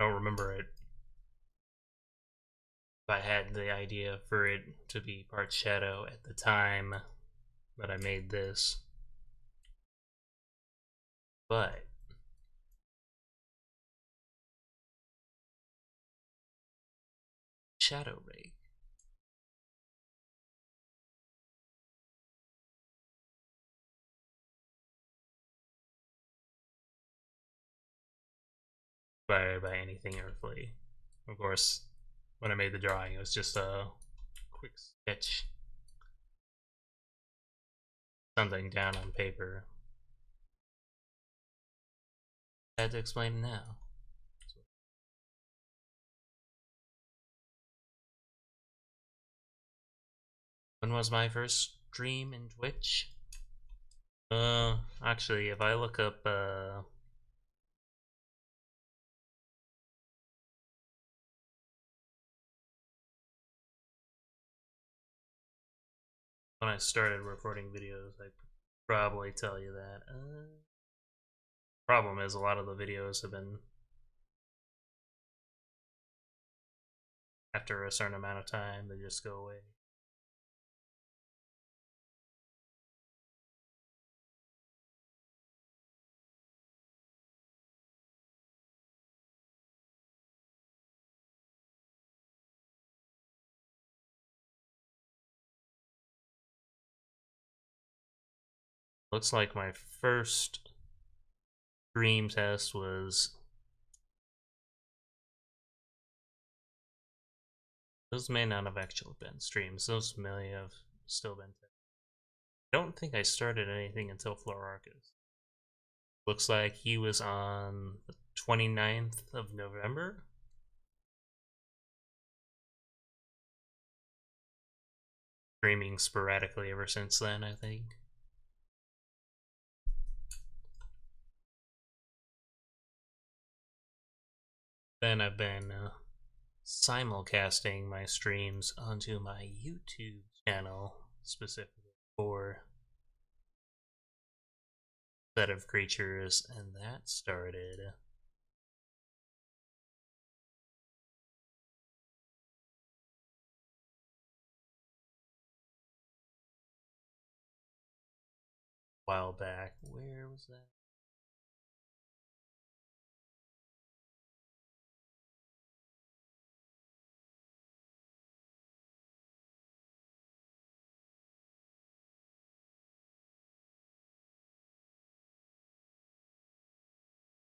I don't remember it. If I had the idea for it to be part shadow at the time that I made this. But shadow ray. By anything earthly. Of course, when I made the drawing, it was just a quick sketch. Something down on paper. I had to explain it now. When was my first stream in Twitch? Actually, if I look up, when I started recording videos, I'd probably tell you that. Problem is, a lot of the videos have been, after a certain amount of time, they just go away. Looks like my first stream test was, those may not have actually been streams, those may have still been tests. I don't think I started anything until Florarcus. Looks like he was on the 29th of November. Streaming sporadically ever since then, I think. Then I've been simulcasting my streams onto my YouTube channel, specifically for Set of Creatures, and that started a while back. Where was that?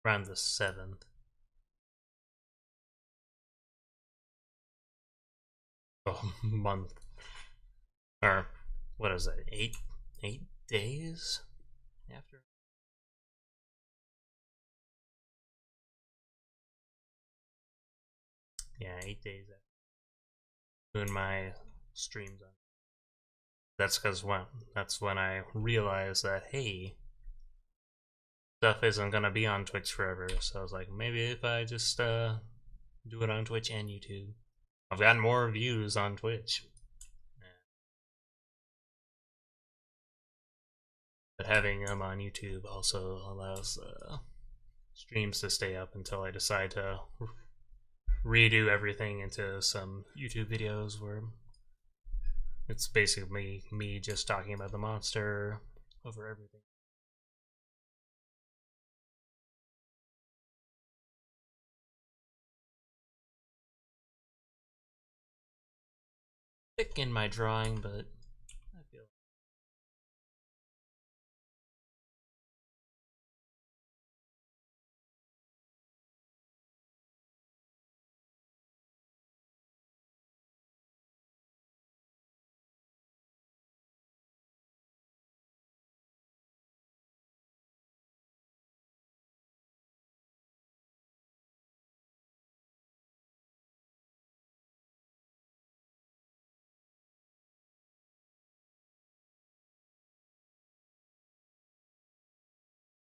Around the 7th. Oh, month. Or, what is that, 8 days after? Yeah, 8 days after doing my streams on. That's when I realized that, hey, stuff isn't gonna be on Twitch forever. So I was like, maybe if I just do it on Twitch and YouTube. I've gotten more views on Twitch. But having them on YouTube also allows streams to stay up until I decide to redo everything into some YouTube videos where it's basically me just talking about the monster over everything. Thick in my drawing, but I feel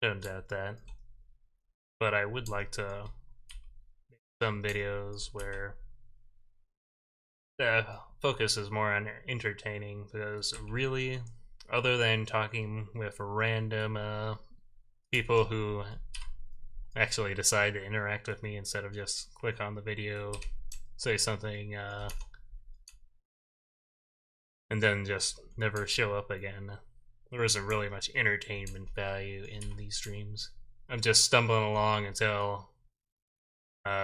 don't doubt that. But I would like to make some videos where the focus is more on entertaining, because really, other than talking with random people who actually decide to interact with me instead of just click on the video, say something, and then just never show up again. There isn't really much entertainment value in these streams. I'm just stumbling along until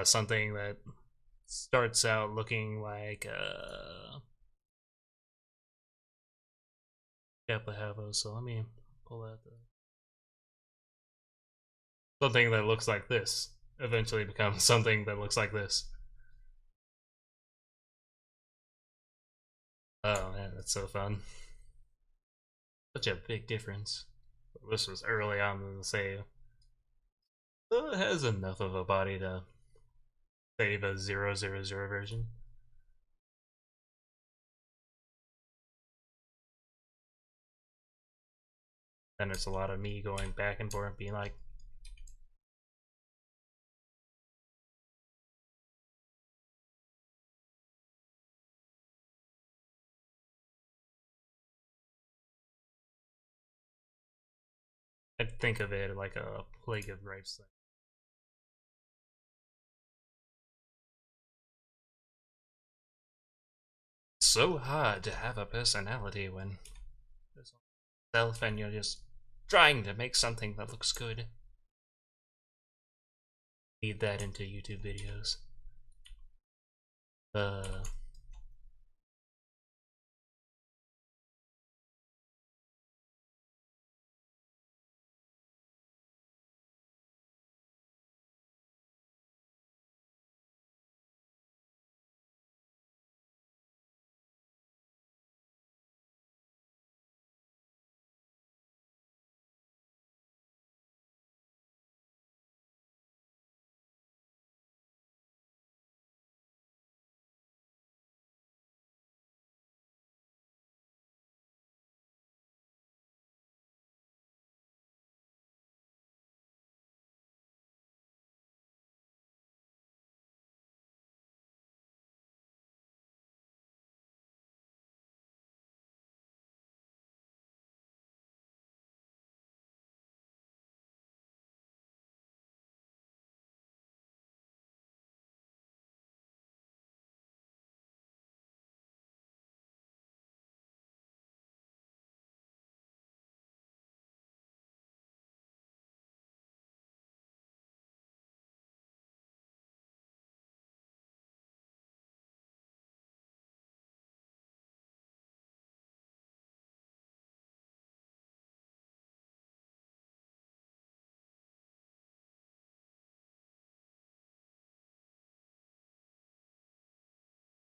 something that starts out looking like Scaplihavos. So let me pull out something that looks like this. Eventually becomes something that looks like this. Oh man, that's so fun. Such a big difference. This was early on in the save. So it has enough of a body to save a 000 version. Then it's a lot of me going back and forth being like, I'd think of it like a plague of grapes thing. It's so hard to have a personality when there's self and you're just trying to make something that looks good. Feed that into YouTube videos.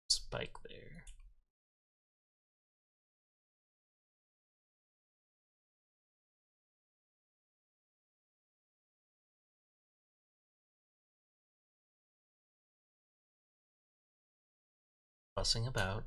Spike there. Fussing about.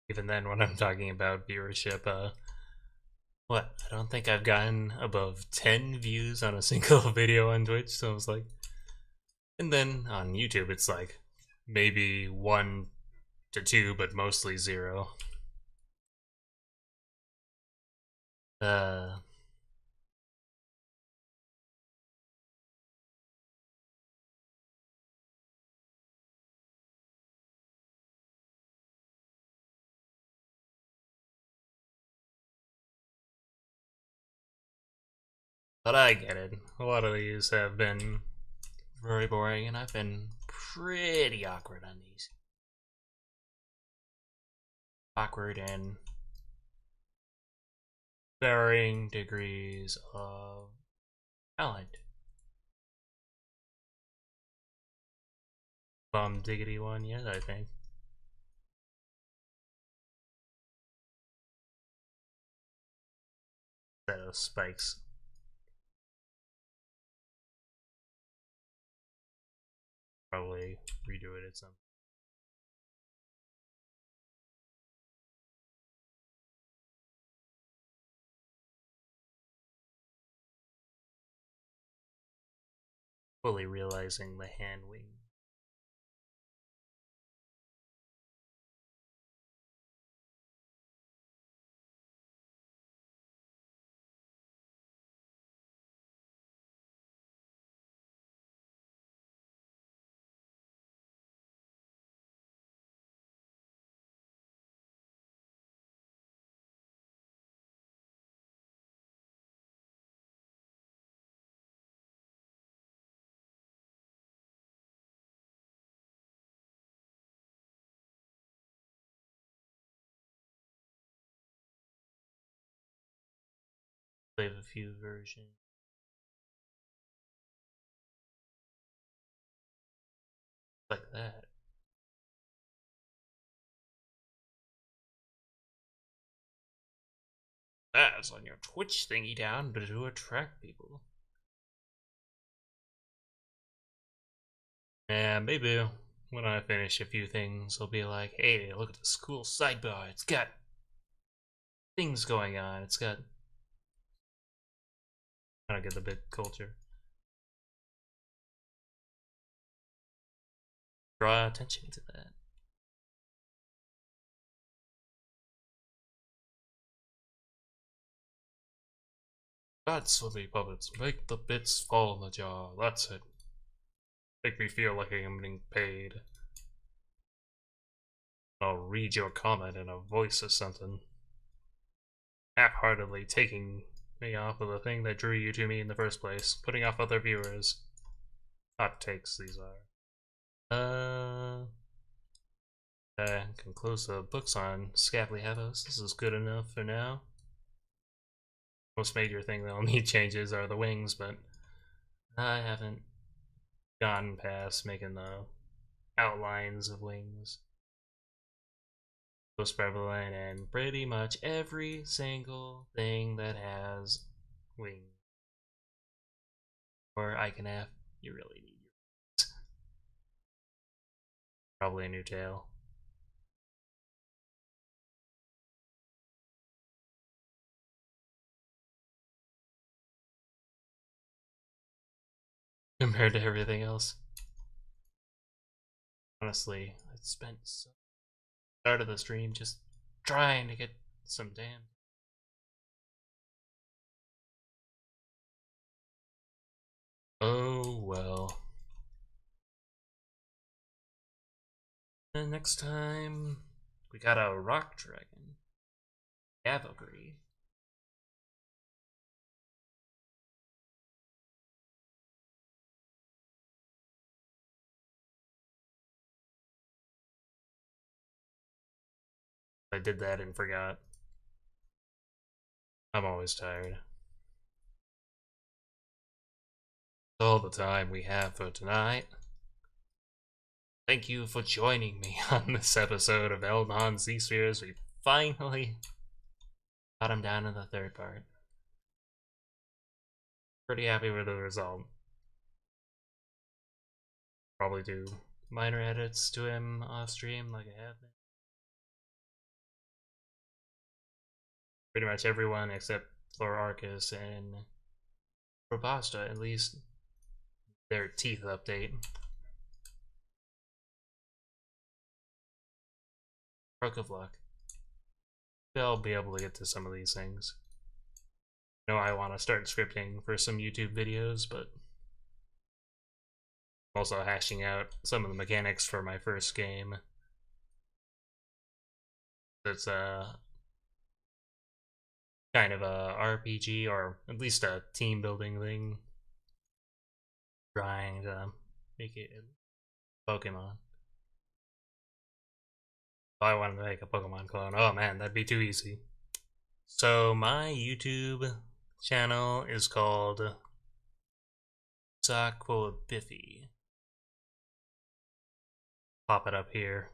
Even then, when I'm talking about viewership, what? I don't think I've gotten above 10 views on a single video on Twitch, so I was like, and then on YouTube, it's like maybe 1 to 2, but mostly 0. But I get it. A lot of these have been very boring, and I've been pretty awkward on these. Awkward in varying degrees of talent. bomb diggity one yet, I think. Set of spikes. Probably redo it at some. Fully realizing the hand wing. Save a few versions. Like that. That's on your Twitch thingy down, but to attract people. Yeah, maybe when I finish a few things, I'll be like, hey, look at this cool sidebar. It's got things going on. It's got kind of get the bit culture. Draw attention to that. That's what we puppets. Make the bits fall in the jar. That's it. Make me feel like I'm getting paid. I'll read your comment in a voice or something. Half-heartedly taking me off of the thing that drew you to me in the first place. Putting off other viewers. Hot takes these are. I can close the books on Scaplihavos. This is good enough for now. Most major thing that'll need changes are the wings, but I haven't gone past making the outlines of wings. Most prevalent and pretty much every single thing that has wings. Or I can have, you really need your wings. Probably a new tail. Compared to everything else. Honestly, I spent so start of the stream just trying to get some damn. Oh well. And next time we got a rock dragon. Engavogri. I did that and forgot. I'm always tired. All the time we have for tonight. Thank you for joining me on this episode of Elnhawn ZSpheres. We finally got him down in the third part. Pretty happy with the result. Probably do minor edits to him off stream like I have been. Pretty much everyone except Florarchus and Robusta, at least their teeth update. Stroke of luck. I'll be able to get to some of these things. I know I want to start scripting for some YouTube videos, but also hashing out some of the mechanics for my first game. It's kind of a RPG, or at least a team building thing. Trying to make it Pokemon. If I wanted to make a Pokemon clone, oh man, that'd be too easy. So my YouTube channel is called Scaplihavos. pop it up here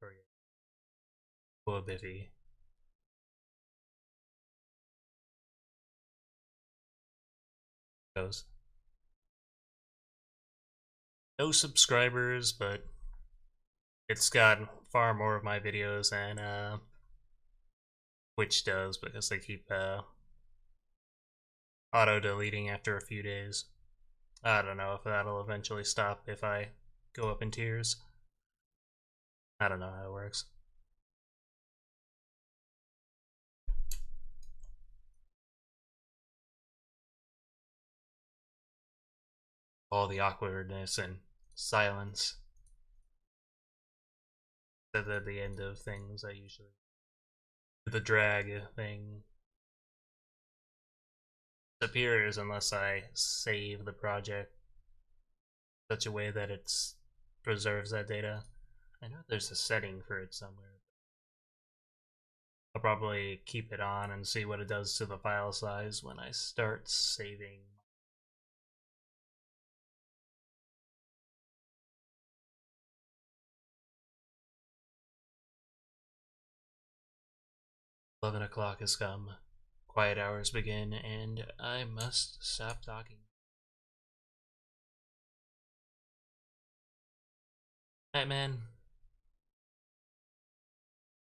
for you. Whoa, biffy. Goes. No subscribers, but it's got far more of my videos than Twitch does because they keep auto deleting after a few days. I don't know if that'll eventually stop if I go up in tiers. I don't know how it works. All the awkwardness and silence. At the end of things, I usually do the drag thing. Disappears unless I save the project in such a way that it preserves that data. I know there's a setting for it somewhere. I'll probably keep it on and see what it does to the file size when I start saving. "11 o'clock has come. Quiet hours begin, and I must stop talking." Night, man.